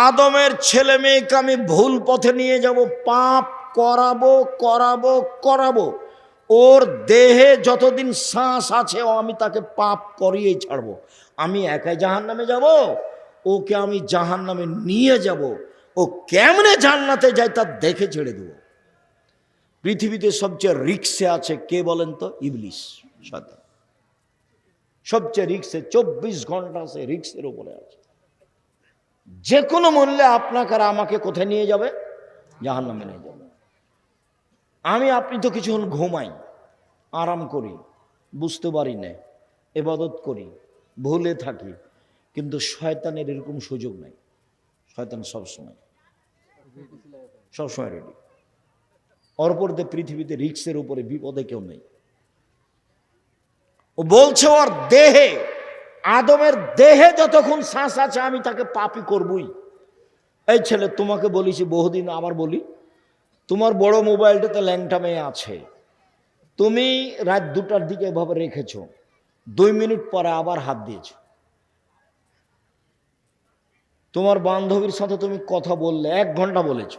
আদমের ছেলে মেয়েকে আমি ভুল পথে নিয়ে যাব, পাপ করাবো করাবো করাবো, ওর দেহে যতদিন শ্বাস আছে আমি তাকে পাপ করিয়েই ছাড়বো। আমি একাই জাহান্নামে যাব, ওকে আমি জাহান্নামে নিয়ে যাব, ও কেমনে জান্নাতে যায় তা দেখে ছেড়ে দেব। পৃথিবীতে সবচেয়ে রিক্সে আছে কে বলেন তো? ইবলিস, শয়তান। সবচেয়ে রিক্সে, 24 ঘন্টা সে রিক্সের উপরে আছে। যে কোনো মূল্যে আপনাকে আর আমাকে কোথায় নিয়ে যাবে? জাহান্নামে নিয়ে যাবে। আপনি তো কিছুক্ষণ ঘুমাই, আরাম করি, বুঝতে পারি না, ইবাদত করি, ভুলে থাকি, কিন্তু শয়তানের এরকম সুযোগ নাই। শয়তান সবসময় রেডি। অপরতে পৃথিবীতে রিক্সের উপরে বিপদে কেউ নেই। ও বলছে ওর দেহে, আদমের দেহে যতক্ষণ শ্বাস আছে আমি তাকে পাপী করবই। এই ছেলে, তোমাকে বলিছি বহুদিন, আবার বলি, তোমার বড় মোবাইলটাতে ল্যাংটা মেয়ে আছে, তুমি রাত 2টার দিকে এভাবে রেখেছো, 2 মিনিট পরে আবার হাত দিয়েছ। তোমার বান্ধবীর সাথে তুমি কথা বললে, 1 ঘন্টা বলেছ,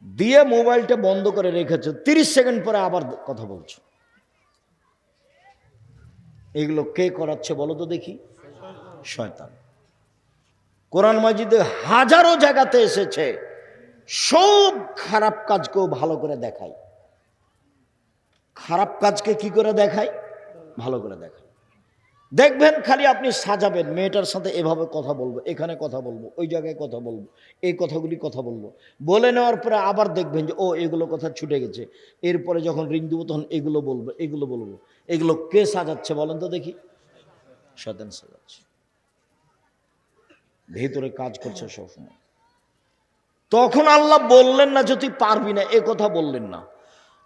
দিয়ে মোবাইলটা বন্ধ করে রেখেছো, 30 সেকেন্ড পরে আবার কথা বলছো। এগুলো কে করাচ্ছে বলো তো দেখি? শয়তান। কোরআন মাজিদে হাজারো জায়গাতে এসেছে, সব খারাপ কাজকেও ভালো করে দেখায়। খারাপ কাজকে কি করে দেখায়? ভালো করে দেখায়। দেখবেন খালি আপনি সাজাবেন, মেয়েটার সাথে এভাবে কথা বলবো, এখানে কথা বলবো, ওই জায়গায় কথা বলবো, এই কথাগুলি কথা বলবো, বলে নেওয়ার পরে আবার দেখবেন যে ও এগুলো কথা ছুটে গেছে, এরপরে যখন রিং দেবো তখন এগুলো বলবো, এগুলো বলবো। এগুলো কে সাজাচ্ছে বলেন তো দেখি? শয়তান সাজাচ্ছে, ভেতরে কাজ করছে সবসময়। তখন আল্লাহ বললেন না যে তুই পারবি না, এ কথা বললেন না।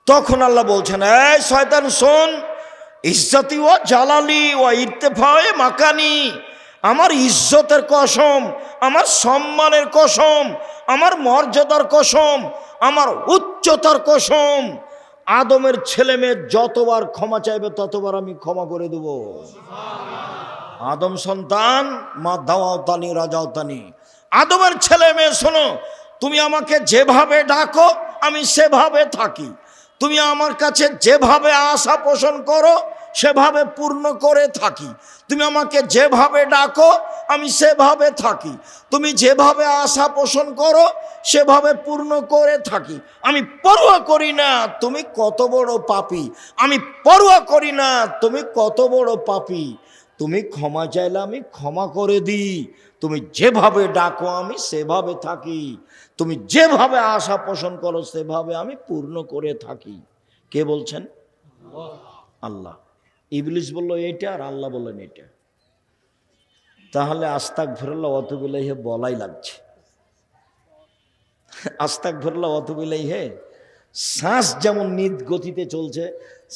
তখন আল্লাহ বলছেন, এই শয়তান শোন, ইজ্জতি ও জালালি ও ইরতেফায়ে মাকানি, আমার ইজ্জতের কসম, আমার সম্মানের কসম, আমার মর্যাদার কসম, আমার উচ্চতার কসম, আদমের ছেলে মেয়ে যতবার ক্ষমা চাইবে ততবার আমি ক্ষমা করে দেব। আদম সন্তান মা দাওয়াতানি রাজাওতানি, আদমের ছেলে মেয়ে শোনো, তুমি আমাকে যেভাবে ডাকো আমি সেভাবে থাকি, তুমি আমার কাছে যেভাবে আশা পোষণ করো সেভাবে পূর্ণ করে থাকি, তুমি আমাকে যেভাবে ডাকো আমি সেভাবে থাকি, তুমি যেভাবে আশা পোষণ করো সেভাবে পূর্ণ করে থাকি। আমি পরোয়া করি না তুমি কত বড় পাপী, আমি পরোয়া করি না তুমি কত বড় পাপী, তুমি ক্ষমা চাইলে আমি ক্ষমা করে দিই, তুমি যেভাবে ডাকো আমি সেভাবে থাকি, তুমি যেভাবে আশা পোষণ করো সেভাবে আমি পূর্ণ করে থাকি। কে বলছেন? আল্লাহ। ইবলিস বলল এটা আর আল্লাহ বললেন এটা, তাহলে আস্তাগফিরুল্লাহ ওয়া আতুবু ইলাইহি বলাই লাগছে। আস্তাগফিরুল্লাহ ওয়া আতুবু ইলাইহি শ্বাস যেমন নিজ গতিতে চলছে,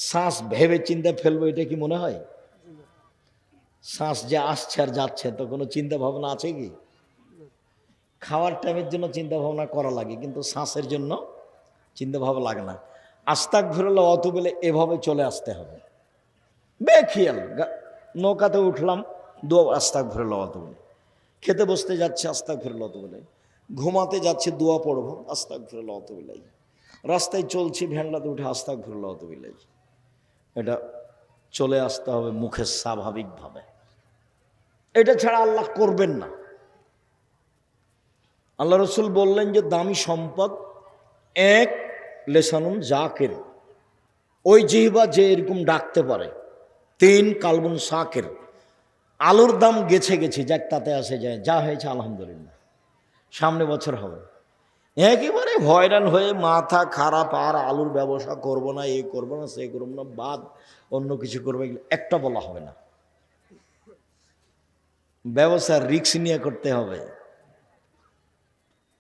শ্বাস ভেবে চিন্তা ফেলবো এটা কি মনে হয়? শ্বাস যে আসছে আর যাচ্ছে তো কোনো চিন্তা ভাবনা আছে কি? খাওয়ার টাইমের জন্য চিন্তা ভাবনা করা লাগে, কিন্তু শ্বাসের জন্য চিন্তা ভাবনা লাগে না। আস্তাগফিরুল্লাহ ওয়া আতুবু ইলাইহি এভাবে চলে আসতে হবে বেখিয়াল। নৌকাতে উঠলাম দোয়া আস্তাগফিরুল্লাহ ওয়া আতুবু ইলাইহি, খেতে বসতে যাচ্ছে আস্তাগফিরুল্লাহ ওয়া আতুবু ইলাইহি, ঘুমাতে যাচ্ছে দোয়া পড়বো আস্তাগফিরুল্লাহ ওয়া আতুবু ইলাইহি, রাস্তায় চলছি ভ্যানলাতে উঠে আস্তাগফিরুল্লাহ ওয়া আতুবু ইলাইহি, এটা চলে আসতে হবে মুখে স্বাভাবিকভাবে। এটা ছাড়া আল্লাহ করবেন না। আল্লাহ রসুল বললেন যে দামি সম্পদ এক লেসানুন জাকের, ওই জিহ্বা যে এরকম ডাকতে পারে। তিন কালবুন শাকের, আলুর দাম গেছে গেছে যাক তাতে আসে যায়, যা হয়েছে আলহামদুলিল্লাহ, সামনে বছর হবে। একেবারে হয়রান হয়ে মাথা খারাপ আর আলুর ব্যবসা করব না, এ করবো না, সে করবো না, বাদ অন্য কিছু করবো, এগুলো একটা বলা হবে না। ব্যবসা রিস্ক নিয়ে করতে হবে।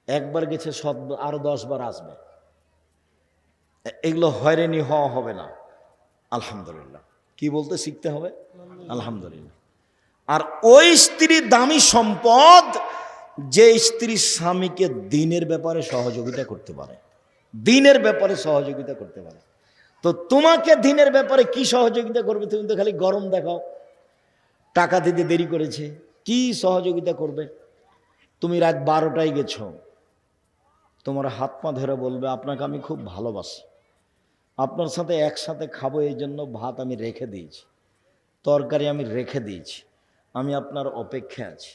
একবার গেছে সব আরো 10 বার আসবে, এগুলো হয়রানি হওয়া হবে না। আলহামদুলিল্লাহ কি বলতে শিখতে হবে? আলহামদুলিল্লাহ। আর ওই স্ত্রী দামি সম্পদ যে স্ত্রী স্বামীকে দিনের ব্যাপারে সহযোগিতা করতে পারে, দিনের ব্যাপারে সহযোগিতা করতে পারে। তো তোমাকে দিনের ব্যাপারে কি সহযোগিতা করবে? তুমি তো খালি গরম দেখাও, টাকা দিতে দেরি করেছে, কি সহযোগিতা করবে? তুমি রাত 12টায় গেছো, তোমার হাত পা ধরে বলবে আপনাকে আমি খুব ভালোবাসি, আপনার সাথে একসাথে খাবো এই জন্য ভাত আমি রেখে দিয়েছি, তরকারি আমি রেখে দিয়েছি, আমি আপনার অপেক্ষায় আছি,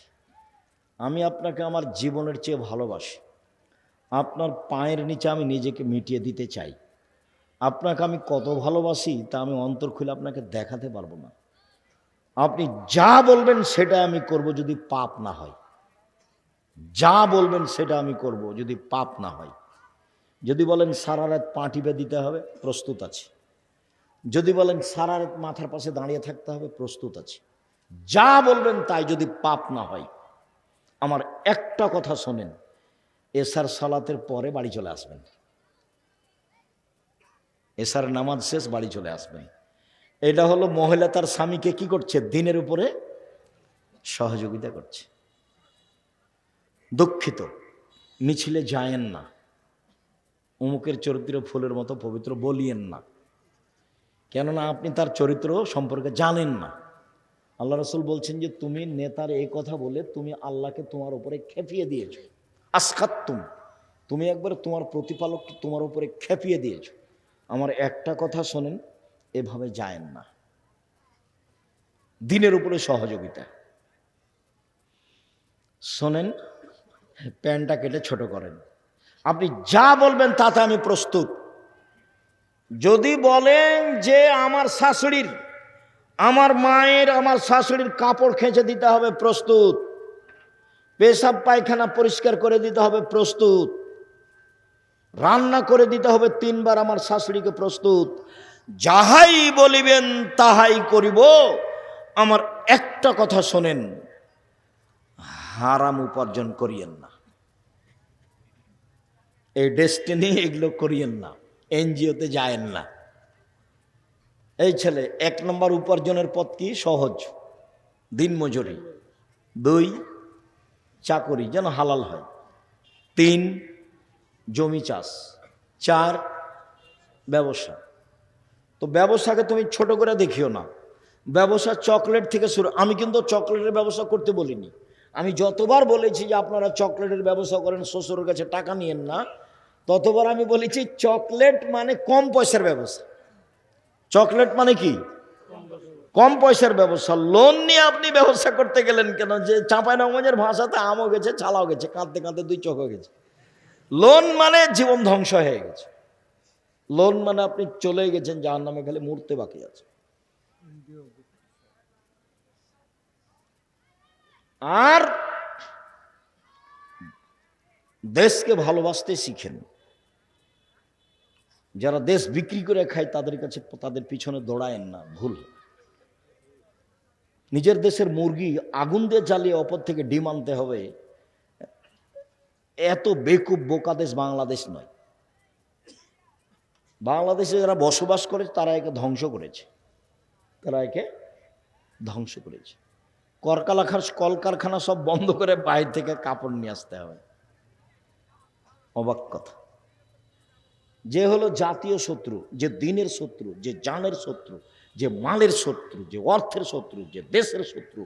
আমি আপনাকে আমার জীবনের চেয়ে ভালোবাসি, আপনার পায়ের নিচে আমি নিজেকে মিটিয়ে দিতে চাই, আপনাকে আমি কত ভালোবাসি তা আমি অন্তর খুলে আপনাকে দেখাতে পারবো না, আপনি যা বলবেন সেটা আমি করব যদি পাপ না হয়, যা বলবেন সেটা আমি করব যদি পাপ না হয়। যদি বলেন সারা রাত পা টিপে দিতে হবে, প্রস্তুত আছি। যদি বলেন সারা রাত মাথার পাশে দাঁড়িয়ে থাকতে হবে, প্রস্তুত আছি। যা বলবেন তাই, যদি পাপ না হয়। আমার একটা কথা শোনেন, এশার সালাতের পরে বাড়ি চলে আসবেন, এশার নামাজ শেষ বাড়ি চলে আসবেন। এটা হলো মহিলা তার স্বামীকে কি করছে? দিনের উপরে সহযোগিতা করছে। দুঃখিত, মিছিলে যায়েন না, অমুকের চরিত্র ফুলের মতো পবিত্র বলিয়েন না, কেননা আপনি তার চরিত্র সম্পর্কে জানেন না। আল্লাহ রসুল বলছেন যে তুমি নেতার এই কথা বলে তুমি আল্লাহকে তোমার উপরে খেপিয়ে দিয়েছ, আসখাত্তুম, তুমি একবার তোমার প্রতিপালককে তোমার উপরে খেপিয়ে দিয়েছ। আমার একটা কথা শোনেন, এভাবে যায়েন না, দিনের উপরে সহযোগিতা। শোনেন, প্যান্টটা কেটে ছোট করেন, আপনি যা বলবেন তাতে আমি প্রস্তুত। যদি বলেন যে আমার শাশুড়ির, আমার মায়ের, আমার শাশুড়ির কাপড় খেঁচে দিতে হবে, প্রস্তুত। পেশাব পায়খানা পরিষ্কার করে দিতে হবে, প্রস্তুত। রান্না করে দিতে হবে 3 বার আমার শাশুড়িকে, প্রস্তুত। যাহাই বলিবেন তাহাই করিব। আমার একটা কথা শোনেন, হারাম উপার্জন করিয়েন না, এই ডেস্টিনি এগুলো করিয়েন না, এনজিওতে যায়েন না। এই ছেলে 1 নম্বর উপার্জনের পথ কি? সহজ, দিনমজুরি। 2 চাকরি যেন হালাল হয়। 3 জমি চাষ। 4 ব্যবসা। তো ব্যবসাকে তুমি ছোট করে দেখিও না। ব্যবসা চকলেট থেকে শুরু। আমি কিন্তু চকলেটের ব্যবসা করতে বলিনি। আমি যতবার বলেছি যে আপনারা চকলেটের ব্যবসা করেন, শ্বশুরের কাছে টাকা নিয়েন না, ততবার আমি বলেছি চকলেট মানে কম পয়সার ব্যবসা। চকলেট মানে কি? কম পয়সার ব্যবসা। লোন নিয়ে আপনি ব্যবসা করতে গেলেন কেন? যে চাঁপাইনবাবগঞ্জের ভাষাতে আমও গেছে, ছালাও গেছে, কাঁদতে কাঁদতে দুই চোখ হয়ে গেছে। লোন মানে জীবন ধ্বংস হয়ে গেছে। লোন মানে আপনি চলে গেছেন জাহান্নামে, খালি মরতে বাকি আছে। আর দেশকে ভালোবাসতে শিখেন। যারা দেশ বিক্রি করে খায় তাদের কাছে, তাদের পিছনে দৌড়ায়েন না, ভুল। নিজের দেশের মুরগি আগুন দিয়ে জ্বালিয়ে অপর থেকে ডিম আনতে হবে, এত বেকুব বোকা দেশ বাংলাদেশ নয়। বাংলাদেশে যারা বসবাস করে তারা একে ধ্বংস করেছে, তারা একে ধ্বংস করেছে। কলকারখানা সব বন্ধ করে বাইরে থেকে কাপড় নিয়ে আসতে হবে। অবাক কথা। যে হলো জাতীয় শত্রু, যে দিনের শত্রু, যে জানের শত্রু, যে মালের শত্রু, যে অর্থের শত্রু, যে দেশের শত্রু,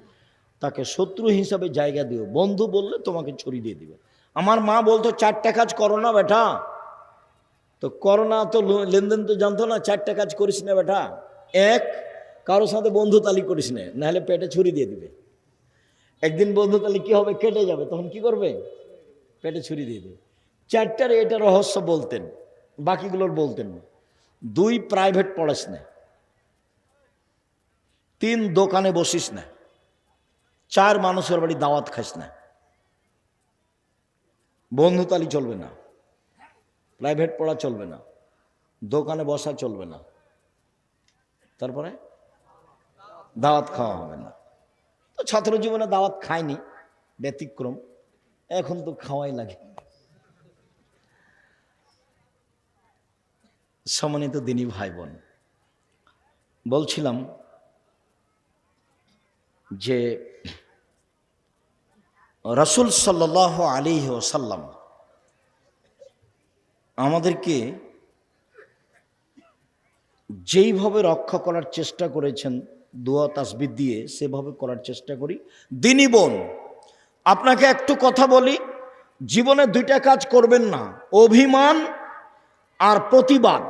তাকে শত্রু হিসাবে জায়গা দিও। বন্ধু বললে তোমাকে ছড়িয়ে দিয়ে দিবে। আমার মা বলতো 4টা কাজ করো না বেটা। তো করোনা তো লেনদেন তো জানতো না, 4টা কাজ করিস না বেটা। এক, কারোর সাথে বন্ধু তালি করিস না, নাহলে পেটে ছুরি দিয়ে দিবে। একদিন বন্ধু তালি কি হবে, কেটে যাবে, তখন কি করবে? পেটে ছুরি দিয়ে দেবে। 4টার এটা রহস্য বলতেন, বাকিগুলোর বলতেন না। 2, প্রাইভেট পড়াস না। 3, দোকানে বসিস না। 4, মানুষের বাড়ি দাওয়াত খাস না। বন্ধু তালি চলবে না, প্রাইভেট পড়া চলবে না, দোকানে বসা চলবে না, তারপরে দাওয়াত খাওয়া হবে না। তো ছাত্র জীবনে দাওয়াত খায়নি, ব্যতিক্রম। এখন তো খাওয়াই লাগে। সম্মানিত দিনী ভাই বোন, বলছিলাম যে রাসূল সাল্লাল্লাহু আলাইহি ওয়াসাল্লাম আমাদেরকে যেইভাবে রক্ষা করার চেষ্টা করেছেন দোয়া তাসবিহ দিয়ে, সেভাবে করার চেষ্টা করি। দিনী বোন, আপনাকে একটু কথা বলি, জীবনে 2টা কাজ করবেন না, অভিমান আর প্রতিবাদ।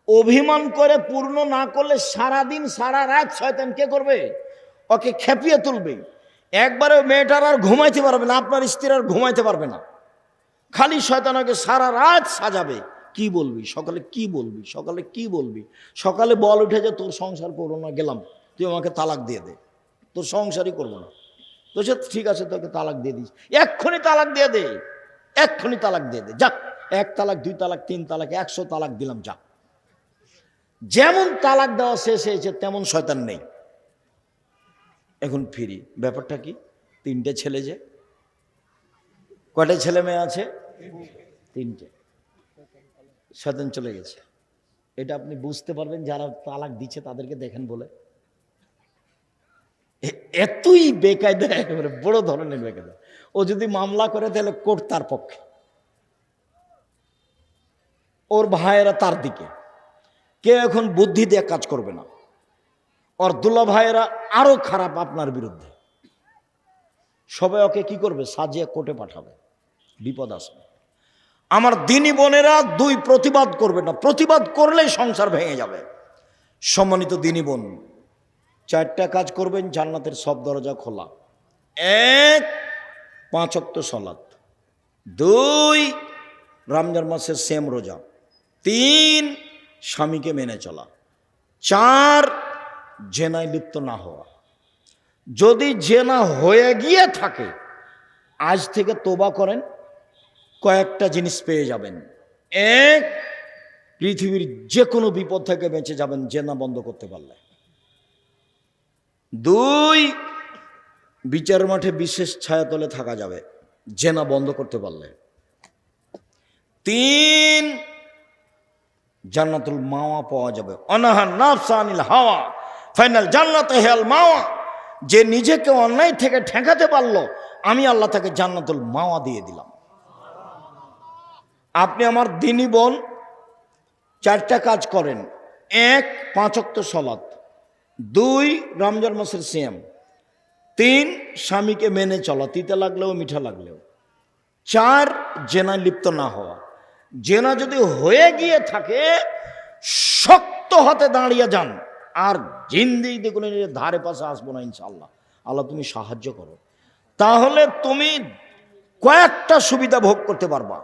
অভিমান করে পূর্ণ না করলে সারাদিন সারা রাত শয়তান কে করবে? ওকে খেপিয়ে তুলবে। একবারে মেয়েটার আর ঘুমাইতে পারবে না, আপনার স্ত্রী আর ঘুমাইতে পারবে না। খালি শয়তান ওকে সারা রাত সাজাবে। কি বলবি সকালে, কি বলবি সকালে, কি বলবি সকালে? বল উঠে যে তোর সংসার করবো না, গেলাম, তুই আমাকে তালাক দিয়ে দে, তোর সংসারই করবো না। তো সে ঠিক আছে, তোকে তালাক দিয়ে দিস, এক্ষুনি তালাক দিয়ে দে, এক্ষুনি তালাক দিয়ে দে, যা। 1 তালাক, 2 তালাক, 3 তালাক, 100 তালাক দিলাম, যা। যেমন তালাক দেওয়া শেষ হয়েছে তেমন শয়তান নেই। এখন ফিরি, ব্যাপারটা কি? 3টে ছেলে, যে কয়টা ছেলে মেয়ে আছে? 3টে। শয়তান চলে গেছে। এটা আপনি বুঝতে পারবেন যারা তালাক দিচ্ছে তাদেরকে দেখেন বলে। এতই বেকায়দা, একেবারে বড় ধরনের বেকায়দা। ও যদি মামলা করে তাহলে কোর্ট তার পক্ষে, ওর ভাইয়েরা তার দিকে। কেউ এখন বুদ্ধি দিয়ে কাজ করবে না। ওর দুলা ভাইয়েরা আরো খারাপ আপনার বিরুদ্ধে। সবাই ওকে কি করবে? সাজিয়ে কোর্টে পাঠাবে, বিপদ আসবে। আমার দিনী বোনেরা 2, প্রতিবাদ করবে না। প্রতিবাদ করলেই সংসার ভেঙে যাবে। সম্মানিত দিনী বোন, 4টা কাজ করবেন, জান্নাতের সব দরজা খোলা। 1, 5 ওয়াক্ত সালাত। 2, রমজান মাসের সেম রোজা। 3, স্বামীকে মেনে চলা। 4, জেনায় লিপ্ত না হওয়া। যদি জেনা হয়ে গিয়ে থাকে, আজ থেকে তোবা করেন, কয়েকটা জিনিস পেয়ে যাবেন। 1, পৃথিবীর যে কোনো বিপদ থেকে বেঁচে যাবেন জেনা বন্ধ করতে পারলে। 2, বিচার মাঠে বিশেষ ছায়াতলে থাকা যাবে জেনা বন্ধ করতে পারলে। 3, জান্নাতুল মাওয়া পাওয়া যাবে। অনাহান নাফসা আনিল হাওয়া ফাইনাল জান্নাতে হেল মাওয়া। যে নিজেকে অন্যায় থেকে ঠেকাতে পারলো, আমি আল্লাহ তাকে জান্নাতুল মাওয়া দিয়ে দিলাম। আপনি আমার দিনী বোন 4টা কাজ করেন। এক, 5 ওয়াক্ত সালাত, 2 রমজান মাসের সিয়াম, 3 স্বামীকে মেনে চলা, তিতা লাগলেও মিঠা লাগলেও, 4 জেনায় লিপ্ত না হওয়া। জেনা যদি হয়ে গিয়ে থাকে শক্ত হাতে দাঁড়িয়ে যান, আর জিন্দেগিতে কোনো ধারে পাশে আসবো না ইনশাআল্লাহ। আল্লাহ তুমি সাহায্য করো, তাহলে তুমি কয়েকটা সুবিধা ভোগ করতে পারবা।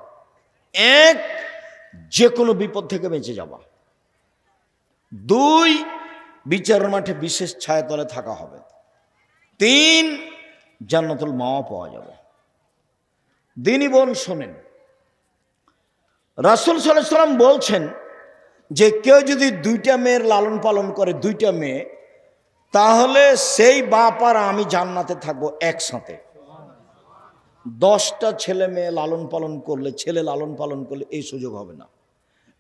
এক, যে কোনো বিপদ থেকে বেঁচে যাবা। 2, বিচারের মাঠে বিশেষ ছায়াতলে থাকা হবে। 3, জান্নাতুল মাওয়া পাওয়া যাবে। দিনী বোন শোনেন, রাসূল সাল্লাল্লাহু আলাইহি সাল্লাম বলছেন যে কেউ যদি 2টা মেয়ের লালন পালন করে, 2টা মেয়ে, তাহলে সেই বাপ আর আমি জান্নাতে থাকবো একসাথে। 10টা ছেলে মেয়ে লালন পালন করলে, ছেলে লালন পালন করলে এই সুযোগ হবে না।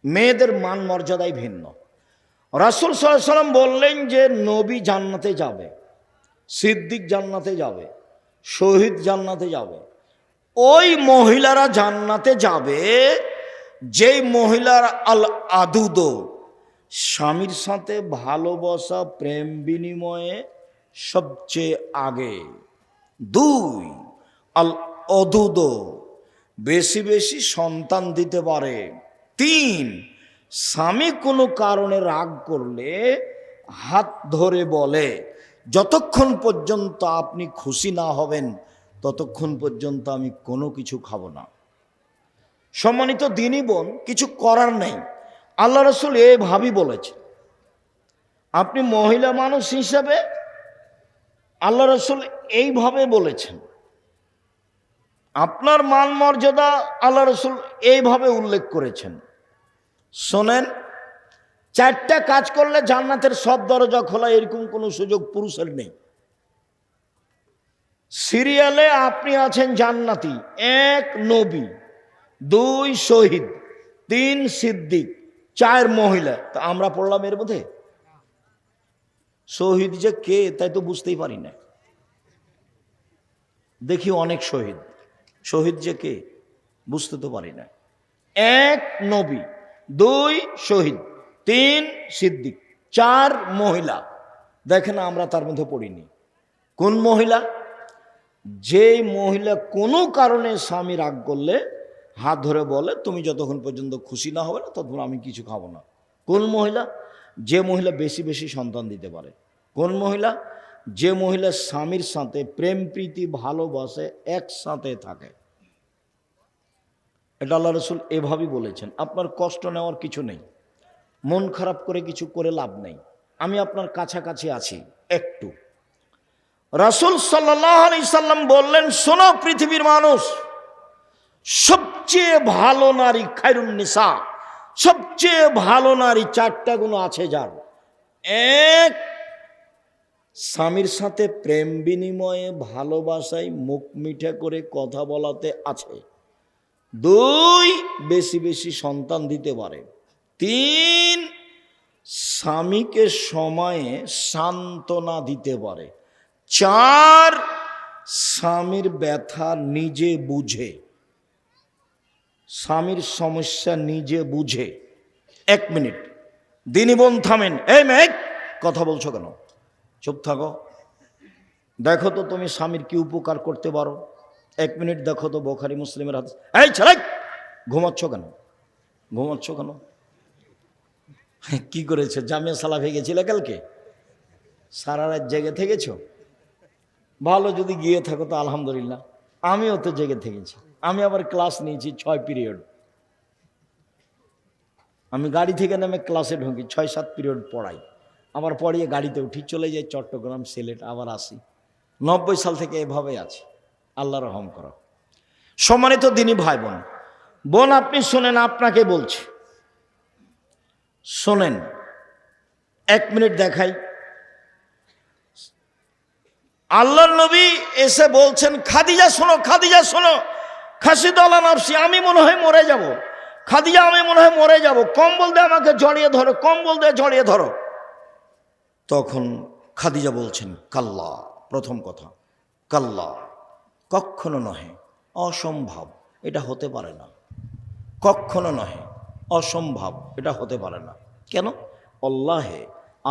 মেয়েদের মান মর্যাদাই ভিন্ন। রাসূল সাল্লাল্লাহু আলাইহি সাল্লাম বললেন যে নবী জান্নাতে যাবে, সিদ্দিক জান্নাতে যাবে, শহীদ জান্নাতে যাবে। ওই মহিলারা জান্নাতে যাবে যেই মহিলার আল আদুদ, স্বামীর সাথে ভালোবাসা প্রেম বিনিময়ে সবচেয়ে আগে। 2, আল অদুদ, বেশি বেশি সন্তান দিতে পারে। 3, স্বামী কোনো কারণে রাগ করলে হাত ধরে বলে যতক্ষণ পর্যন্ত আপনি খুশি না হবেন ততক্ষণ পর্যন্ত আমি কোনো কিছু খাবো না। সম্মানিত দিনী বোন, কিছু করার নেই, আল্লাহ রাসূল এইভাবেই বলেছেন। আপনি মহিলা মানুষ হিসেবে আল্লাহ রাসূল এইভাবে বলেছেন, আপনার মান মর্যাদা আল্লাহ রাসূল এইভাবে উল্লেখ করেছেন। শোনেন, 4টা কাজ করলে জান্নাতের সব দরজা খোলা, এরকম কোনো সুযোগ পুরুষের নেই। সিরিয়ালে আপনি আছেন জান্নাতি। 1, নবী, 2, শহীদ, 3, সিদ্দিক, 4 মহিলা। তা আমরা পড়লাম এর মধ্যে। শহীদ যে কে তাই তো বুঝতেই পারি না। দেখি অনেক শহীদ, শহীদ যে কে বুঝতে তো পারি না। 1, নবী, 2, শহীদ, 3, সিদ্দিক, 4 মহিলা। দেখেন আমরা তার মধ্যে পড়িনি। কোন মহিলা? যে মহিলা কোনো কারণে স্বামী রাগ করলে হাত ধরে বলে তুমি যতক্ষণ পর্যন্ত খুশি না হবে না ততক্ষণ আমি কিছু খাবো না। কোন মহিলা? যে মহিলা বেশি বেশি সন্তান দিতে পারে। কোন মহিলা? যে মহিলা স্বামীর সাথে প্রেম প্রীতি ভালোবাসে একসাথে থাকে। এটা আল্লাহ রাসূল এভাবেই বলেছেন। আপনার কষ্ট নেওয়ার কিছু নেই, মন খারাপ করে কিছু করে লাভ নেই। আমি আপনার কাছাকাছি আছি একটু। রাসূল সাল্লাল্লাহু আলাইহি সাল্লাম বললেন, শোনো পৃথিবীর মানুষ, সবচেয়ে ভালো নারী খায়রুন নিসা, সবচেয়ে ভালো নারী 4টা গুণ আছে যার। 1, স্বামীর সাথে প্রেম বিনিময়ে ভালোবাসায় মুখ মিঠা করে কথা বলাতে আছে। 2, বেশি বেশি সন্তান দিতে পারে। 3, স্বামীকে সময়ে সান্ত্বনা দিতে পারে। 4, স্বামীর ব্যথা নিজে বুঝে, স্বামীর সমস্যা নিজে বুঝে। 1 মিনিট, দিনী বোন থামেন। এই মেয়ে কথা বলছো কেন? চুপ থাকো। দেখো তো তুমি স্বামীর কি উপকার করতে পারো। 1 মিনিট দেখো তো বুখারী মুসলিমের হাদিস। এই ছেলে ঘুমাচ্ছ কেন? ঘুমাচ্ছ কেন? কি করেছো? জামিয়া সালাফে গেছিলে কালকে? সারা রাত জেগে থেকেছো? ভালো, যদি গিয়ে থাকো তো আলহামদুলিল্লাহ। আমিও তো জেগে থেকেছি। আমি আবার ক্লাস নিয়েছি 6 পিরিয়ড। আমি গাড়ি থেকে নেমে ক্লাসে ঢুকি, 6-7 পিরিয়ড পড়াই, আবার পড়িয়ে গাড়িতে উঠি, চলে যাই চট্টগ্রাম, সিলেট, আবার আসি। 90 সাল থেকে এভাবে আছে। আল্লাহ রহম করো। সম্মানিত দিনী ভাই বোন, বোন আপনি শোনেন, আপনাকে বলছি শোনেন। 1 মিনিট দেখাই। আল্লাহর নবী এসে বলছেন, খাদিজা শোনো, খাদিজা শোনো, খাসিদ আলা নাফসি, আমি মনে হয় মরে যাব। খাদিজা আমি মনে হয় মরে যাব, কম্বল দিয়ে আমাকে জড়িয়ে ধরো, কম্বল দিয়ে জড়িয়ে ধরো। তখন খাদিজা বলছেন, কাল্লা, প্রথম কথা কাল্লা, কখনো নহে, অসম্ভব, এটা হতে পারে না। কখনো নহে, অসম্ভব, এটা হতে পারে না। কেন? আল্লাহে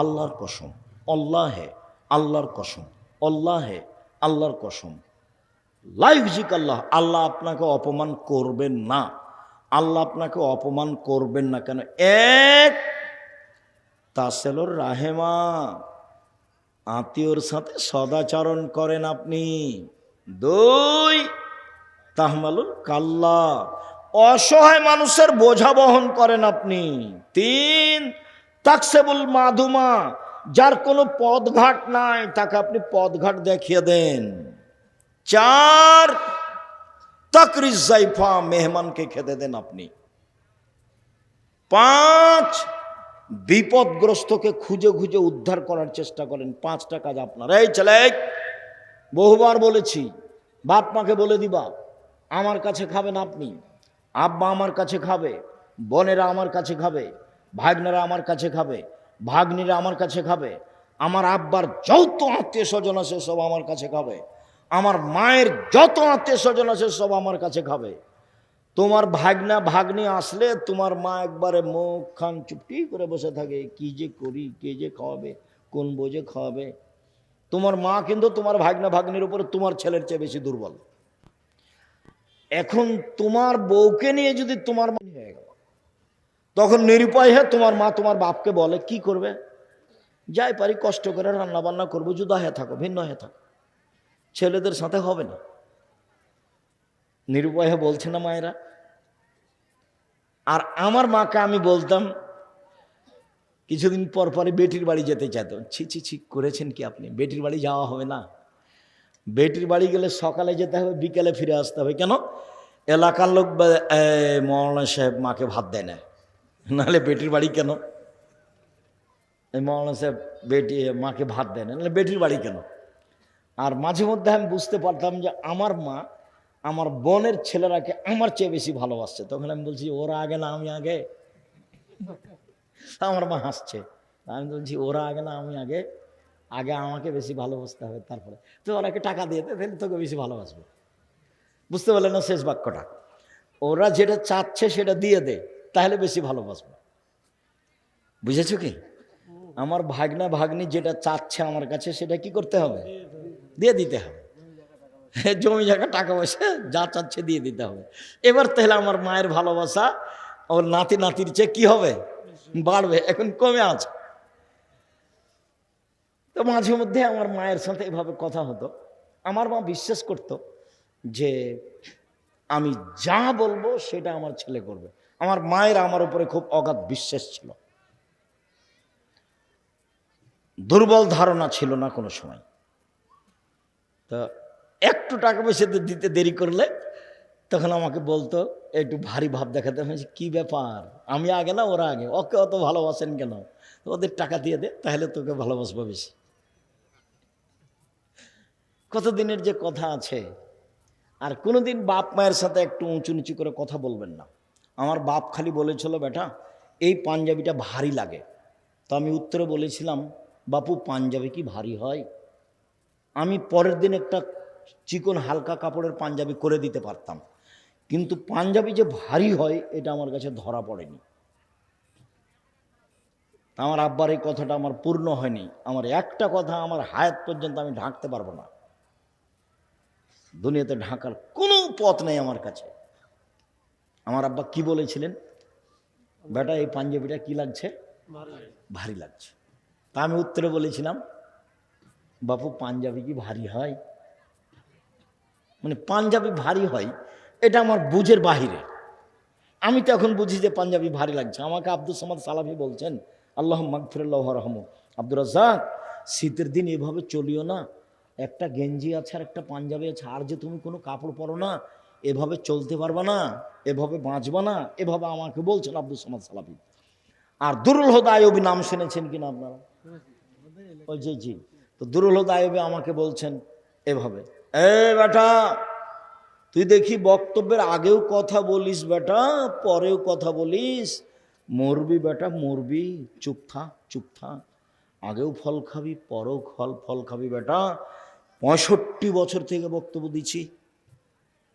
আল্লাহর কসম, আল্লাহে আল্লাহর কসম, আল্লাহে আল্লাহর কসম, লাইফজিক আল্লাহ, আল্লাহ আপনাকে অপমান করবেন না, আল্লাহ আপনাকে অপমান করবেন না। কেন? এক, তাসেলুর রাহেমা, আত্মীয়র সাথে সদাচরণ করেন আপনি। দুই, তাহমালুল কাল্লা, অসহায় মানুষের বোঝা বহন করেন আপনি। তিন, তাকসেবুল মাধুমা, যার কোনো পদঘাট নাই তাকে আপনি পদঘাট দেখিয়ে দেন। চার, তাকরিজ জাইফা, মেহমানকে খেতে দেন আপনি। পাঁচ, বিপদগ্রস্তকে খুঁজে খুঁজে উদ্ধার করার চেষ্টা করেন। পাঁচটা কাজ আপনার। এই ছেলে, বহুবার বলেছি, বাপ মাকে বলে দিবা আমার কাছে খাবেন আপনি, আব্বা আমার কাছে খাবে, বোনেরা আমার কাছে খাবে, ভাগ্নেরা আমার কাছে খাবে, ভাগ্নিরা আমার কাছে খাবে, আমার আব্বার যত আত্মীয় স্বজন আছে সব আমার কাছে খাবে, আমার মায়ের যত আত্মীয় স্বজন আছে সব আমার কাছে খাবে। তোমার ভাগনা ভাগ্নি আসলে তোমার মা একবারে মুখ খান চুপটি করে বসে থাকে, কি যে করি, কে যে খাওয়াবে, কোন বোঝে খাওয়াবে। তোমার মা কিন্তু তোমার ভাগনা ভাগ্নির উপরে তোমার ছেলের চেয়ে বেশি দুর্বল। এখন তোমার বউকে নিয়ে যদি তোমার মা হয়ে গেল, তখন নিরুপায় হয়ে তোমার মা তোমার বাপকে বলে কি করবে, যাই পারি কষ্ট করে রান্না বান্না করবো, জুদা হয়ে থাকো, ভিন্ন হয়ে থাকো, ছেলেদের সাথে হবে না। নিরুপায় হয়ে বলছে না মায়েরা? আর আমার মাকে আমি বলতাম কিছুদিন পর পরে বেটির বাড়ি যেতে চাইত, ছি ছি ছি করেছেন কি আপনি, বেটির বাড়ি যাওয়া হবে না। বেটির বাড়ি গেলে সকালে যেতে হবে, বিকেলে ফিরে আসতে হবে। কেন? এলাকার লোক মৌলানা সাহেব মাকে ভাত দেয় না, নাহলে বেটির বাড়ি কেন? এই মৌলানা সাহেব মাকে ভাত দেয় না, নাহলে বেটির বাড়ি কেন? আর মাঝে মধ্যে আমি বুঝতে পারতাম যে আমার মা আমার বোনের ছেলেরাকে আমার চেয়ে বেশি ভালোবাসছে। তখন আমি বলছি ওরা আগে না আমি আগে। আমার মা হাসছে। আমি বলছি ওরা আগে না আমি আগে, আগে আমাকে বেশি ভালোবাসতে হবে, তারপরে তো ওরাকে টাকা দিয়ে দে, তাহলে তোকে বেশি ভালোবাসবে। বুঝতে পারলেন না শেষ বাক্যটা? ওরা যেটা চাচ্ছে সেটা দিয়ে দে, তাহলে বেশি ভালোবাসবে। বুঝেছো কি? আমার ভাগনা ভাগ্নি যেটা চাচ্ছে আমার কাছে সেটা কি করতে হবে? দিয়ে দিতে হবে। জমি জায়গা টাকা পয়সা যা চাচ্ছে দিয়ে দিতে হবে। এবার তাহলে আমার মায়ের ভালোবাসা ওর নাতি নাতির চেয়ে কি হবে? বাড়বে। এখন কমে আছে। তো মাঝে মধ্যে আমার মায়ের সাথে এভাবে কথা হতো। আমার মা বিশ্বাস করত যে আমি যা বলবো সেটা আমার ছেলে করবে। আমার মায়ের আমার উপরে খুব অগাধ বিশ্বাস ছিল, দুর্বল ধারণা ছিল না কোনো সময়। তো একটু টাকা পয়সা দিতে দেরি করলে তখন আমাকে বলতো, একটু ভারী ভাব দেখাতে, কি ব্যাপার, আমি আগে না ওরা আগে, ওকে অত ভালোবাসেন কেন? ওদের টাকা দিয়ে দে, তাহলে তোকে ভালোবাসবো বেশি। কতদিনের যে কথা আছে। আর কোনোদিন বাপ মায়ের সাথে একটু উঁচু নিচু করে কথা বলবেন না। আমার বাপ খালি বলেছিল, বেটা এই পাঞ্জাবিটা ভারী লাগে। তো আমি উত্তরে বলেছিলাম, বাপু পাঞ্জাবি কি ভারী হয়? আমি পরের দিন একটা চিকন হালকা কাপড়ের পাঞ্জাবি করে দিতে পারতাম, কিন্তু পাঞ্জাবি যে ভারী হয় এটা আমার কাছে ধরা পড়েনি। আমার আব্বার এই কথাটা আমার পূর্ণ হয়নি। আমার একটা কথা আমার হায়াত পর্যন্ত আমি ঢাকতে পারবো না। দুনিয়াতে ঢাকার কোনো পথ নেই আমার কাছে। আমার আব্বা কি বলেছিলেন, বেটা এই পাঞ্জাবিটা কি লাগছে? ভারী লাগছে। তা আমি উত্তরে বলেছিলাম, বাপু পাঞ্জাবি কি ভারী হয়? মানে পাঞ্জাবি ভারী হয় এটা আমার বুঝের বাহিরে। আমি তো এখন বুঝি যে পাঞ্জাবি ভারী লাগছে। আমাকে আব্দুল সামাদ সালাফি বলছেন, আল্লাহ মাগফিরাল্লাহু রহমু, আব্দুর রাজ্জাক শীতের দিন এভাবে চলিও না, একটা গেঞ্জি আছে আর একটা পাঞ্জাবি আছে, আর যে তুমি কোনো কাপড় পরো না, এভাবে চলতে পারবা না, এভাবে বাঁচবা না, এভাবে আমাকে বলছেন আব্দুল সামাদ সালাফি। আর দুরুল হুদা আইয়ুবী নাম শুনেছেন কিনা আপনারা? ওই জি জি। তো দুরুল হুদা আইয়ুবী আমাকে বলছেন এভাবে, এ বেটা তুই দেখি বক্তব্যের আগেও কথা বলিস বেটা, পরেও কথা বলিস, মরবি বেটা মরবি, চুপ থাক চুপ থাক, আগেও ফল খাবি পরেও ফল খাবি বেটা। 65 বছর থেকে বক্তব্য দিচ্ছি।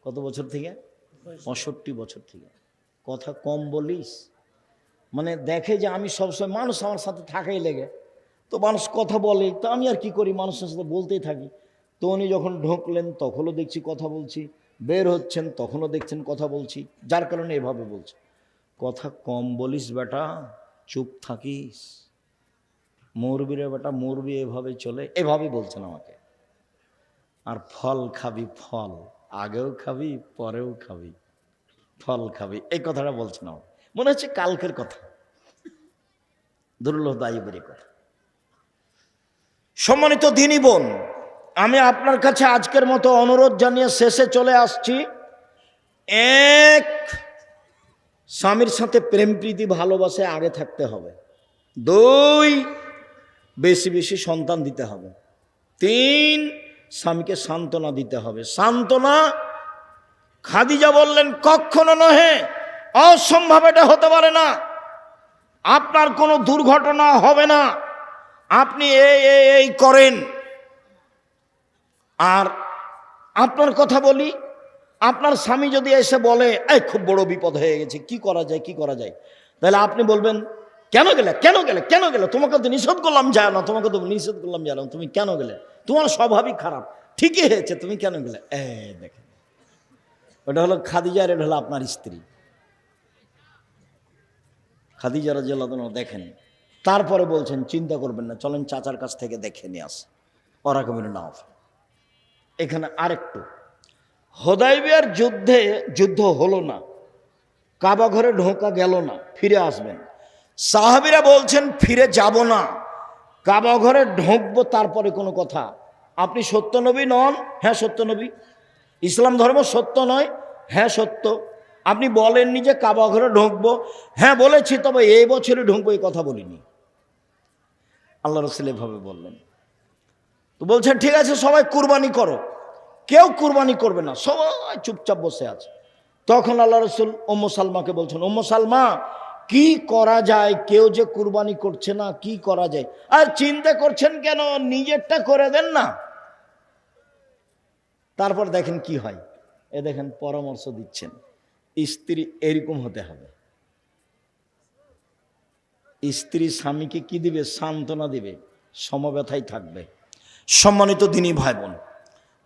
কত বছর থেকে? 65 বছর থেকে। কথা কম বলিস, মানে দেখে যে আমি সবসময় মানুষ আমার সাথে থাকাই লেগে, তো মানুষ কথা বলে, তো আমি আর কি করি, মানুষের সাথে বলতেই থাকি। তো উনি যখন ঢুকলেন তখনও দেখছি কথা বলছি, বের হচ্ছেন তখনও দেখছেন কথা বলছি, যার কারণে এভাবে বলছি, কথা কম বলিস বেটা, চুপ থাকিস, মরবি রে বেটা মরবি, এভাবে চলে, এভাবে বলছেন আমাকে। আর ফল খাবি, ফল আগেও খাবি পরেও খাবি, ফল খাবি, এই কথাটা বলছেন আমার, মনে হচ্ছে কালকের কথা, দুর্লভ দায়ীবের কথা। সম্মানিত দিনী বোন, আমি আপনার কাছে আজকের মতো অনুরোধ জানিয়ে শেষে চলে আসছি। এক, স্বামীর সাথে প্রেম প্রীতি ভালোবাসে আগে থাকতে হবে। দুই, বেশি বেশি সন্তান দিতে হবে। তিন, স্বামীকে সান্ত্বনা দিতে হবে। সান্ত্বনা, খাদিজা বললেন কখনো নহে, অসম্ভব, এটা হতে পারে না, আপনার কোনো দুর্ঘটনা হবে না, আপনি এই করেন। আর আপনার কথা বলি, আপনার স্বামী যদি এসে বলে এই খুব বড় বিপদ হয়ে গেছে, কি করা যায় কি করা যায়, তাহলে আপনি বলবেন কেন গেলে কেন গেলে কেন গেলে, তোমাকে তো নিষেধ করলাম যায় না, তোমাকে তো নিষেধ করলাম যায় না, তুমি কেন গেলে, তোমার স্বভাবই খারাপ, ঠিকই হয়েছে, তুমি কেন গেলে। দেখেন, ওটা হলো খাদিজা, এটা হলো আপনার স্ত্রী খাদিজা রাদিয়াল্লাহু আনহা। দেখেন, তারপরে বলছেন চিন্তা করবেন না, চলেন চাচার কাছ থেকে দেখে নিয়ে আস, ওরা কমিল না। এখানে আরেকটু, হুদায়বিয়ার যুদ্ধ হলো না, কাবা ঘরে ঢোকা গেল না, ফিরে আসবেন। সাহাবীরা বলছেন ফিরে যাব না, কাবা ঘরে ঢুকবো, তারপরে কোনো কথা। আপনি সত্য নবী নন? হ্যাঁ সত্য নবী। ইসলাম ধর্ম সত্য নয়? হ্যাঁ সত্য। আপনি বলেননি যে কাবা ঘরে ঢুকবো? হ্যাঁ বলেছি, তবে এই বছরে ঢুকবো এই কথা বলিনি। আল্লাহ রাসূল এভাবে বললেন। তো বলছেন ঠিক আছে সবাই কুরবানি করো, কেউ কুরবানি করবে না, সবাই চুপচাপ বসে আছে। তখন আল্লাহ রাসূল উম্মু সালমাকে বলছেন, উম্মু সালমা কি করা যায়, কেউ যে কুরবানি করছে না, কি করা যায়? আর চিন্তা করছেন কেন, নিজেরটা করে দেন না। তারপর দেখেন কি হয়, দেখেন পরামর্শ দিচ্ছেন, স্ত্রী এরকম হতে হবে। স্ত্রী স্বামীকে কি দিবে? সান্ত্বনা দিবে, সমব্যথায় থাকবে। সম্মানিত দিনী ভাই বোন,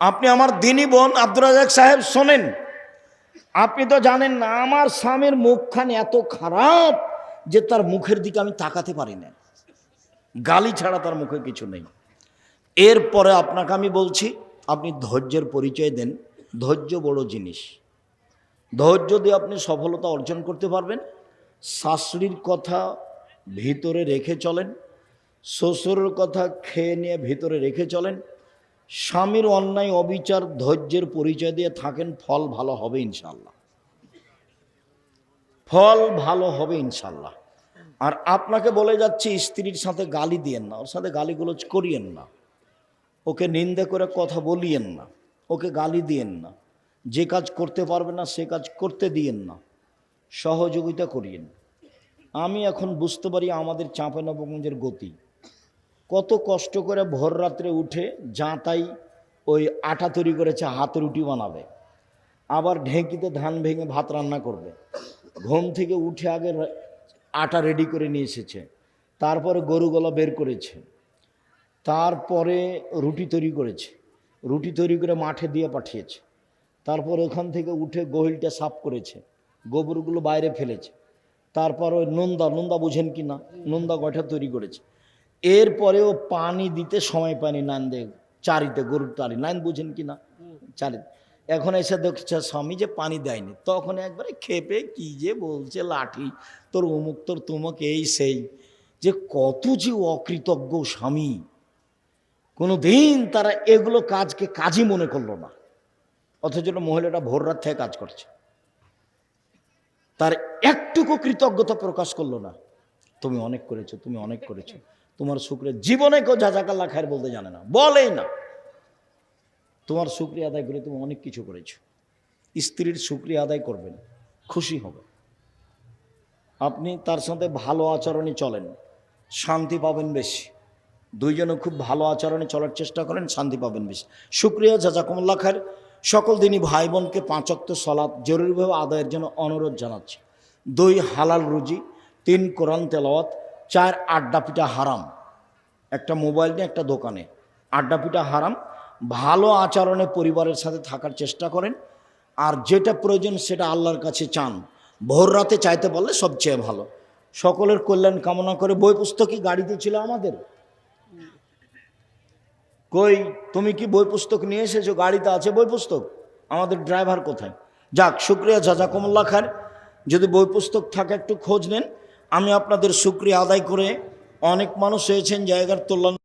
আপনি আমার দিনী বোন আব্দুর রাজ্জাক সাহেব শোনেন, আপনি তো জানেন না আমার স্বামীর মুখখানি এত খারাপ যে তার মুখের দিকে আমি তাকাতে পারি না, গালি ছাড়া তার মুখে কিছু নেই। এরপরে আপনাকে আমি বলছি, আপনি ধৈর্যের পরিচয় দেন, ধৈর্য বড় জিনিস। ধৈর্য দিয়ে আপনি সফলতা অর্জন করতে পারবেন। শাশুড়ির কথা ভিতরে রেখে চলেন, শ্বশুরের কথা খেয়ে নিয়ে ভিতরে রেখে চলেন, স্বামীর অন্যায় অবিচার ধৈর্যের পরিচয় দিয়ে থাকেন, ফল ভালো হবে ইনশাল্লাহ, ফল ভালো হবে ইনশাল্লাহ। আর আপনাকে বলে যাচ্ছি, স্ত্রীর সাথে গালি দিয়েন না, ওর সাথে গালিগুলোজ করিয়েন না, ওকে নিন্দে করে কথা বলিয়েন না, ওকে গালি দিয়েন না, যে কাজ করতে পারবে না সে কাজ করতে দিয়েন না, সহযোগিতা করিয়েন। আমি এখন বুঝতে পারি আমাদের চাঁপাইনবাবগঞ্জের গতি, কত কষ্ট করে ভোর রাত্রে উঠে যাতাই ওই আটা তৈরি করেছে, হাতে রুটি বানাবে, আবার ঢেঁকিতে ধান ভেঙে ভাত রান্না করবে, ঘুম থেকে উঠে আগে আটা রেডি করে নিয়ে এসেছে, তারপরে গরুগলা বের করেছে, তারপরে রুটি তৈরি করেছে, রুটি তৈরি করে মাঠে দিয়ে পাঠিয়েছে, তারপর ওখান থেকে উঠে গহিলটা সাফ করেছে, গোবরগুলো বাইরে ফেলেছে, তারপর ওই নোন্দা বুঝেন কি না, নোন্দা গয়ঠা তৈরি করেছে। এরপরেও পানি দিতে সময় পায়নি, নান দে চারিতে, গরুর চারি, নাইন বুঝেন কি না, চারিতে। এখন এসে দেখছে স্বামী যে পানি দেয়নি, তখন একবারে খেপে কি যে বলছে, লাঠি তোর অমুক তোর তুমুক এই সেই, যে কত যে অকৃতজ্ঞ স্বামী। কোনো দিন তারা এগুলো কাজকে কাজই মনে করলো না, অথচ মহিলাটা ভোর রাত থেকে কাজ করছে, তার একটুকু কৃতজ্ঞতা প্রকাশ করলো না। তুমি অনেক করেছো, তুমি অনেক করেছো, তোমার শুকরিয়া, জীবনে কেউ জাযাকাল্লাহ খায়ের বলতে জানে না, বলেই না। তোমার শুকরিয়া আদায় করে তুমি অনেক কিছু করেছো। স্ত্রীর শুকরিয়া আদায় করবেন, খুশি হবে। আপনি তার সাথে ভালো আচরণে চলেন, শান্তি পাবেন বেশি। দুইজনে খুব ভালো আচরণে চলার চেষ্টা করেন, শান্তি পাবেন বেশি। শুকরিয়া, জাযাকুমুল্লাহ খায়ের। সকল দিনই ভাই বোনকে 5 ওয়াক্ত সালাত জরুরিভাবে আদায়ের জন্য অনুরোধ জানাচ্ছি। 2 হালাল রুজি, 3 কোরআন তেলাওয়াত, 4 আড্ডা পিটা হারাম। একটা মোবাইল নিয়ে একটা দোকানে আড্ডা পিটা হারাম। ভালো আচরণে পরিবারের সাথে থাকার চেষ্টা করেন, আর যেটা প্রয়োজন সেটা আল্লাহর কাছে চান। ভোর রাতে চাইতে পারলে সবচেয়ে ভালো। সকলের কল্যাণ কামনা করে। বই পুস্তকই গাড়িতে ছিল আমাদের? কই, তুমি কি বই পুস্তক নিয়ে এসেছো? গাড়িতে আছে বই পুস্তক, আমাদের ড্রাইভার কোথায়? যাক, শুক্রিয়া, জাজাকুমুল্লাহ খায়ের। যদি বই পুস্তক থাকে একটু খোঁজ নেন। আমি আপনাদের শুক্রিয়া আদায় করে, অনেক মানুষ হয়েছেন জায়গার তোলা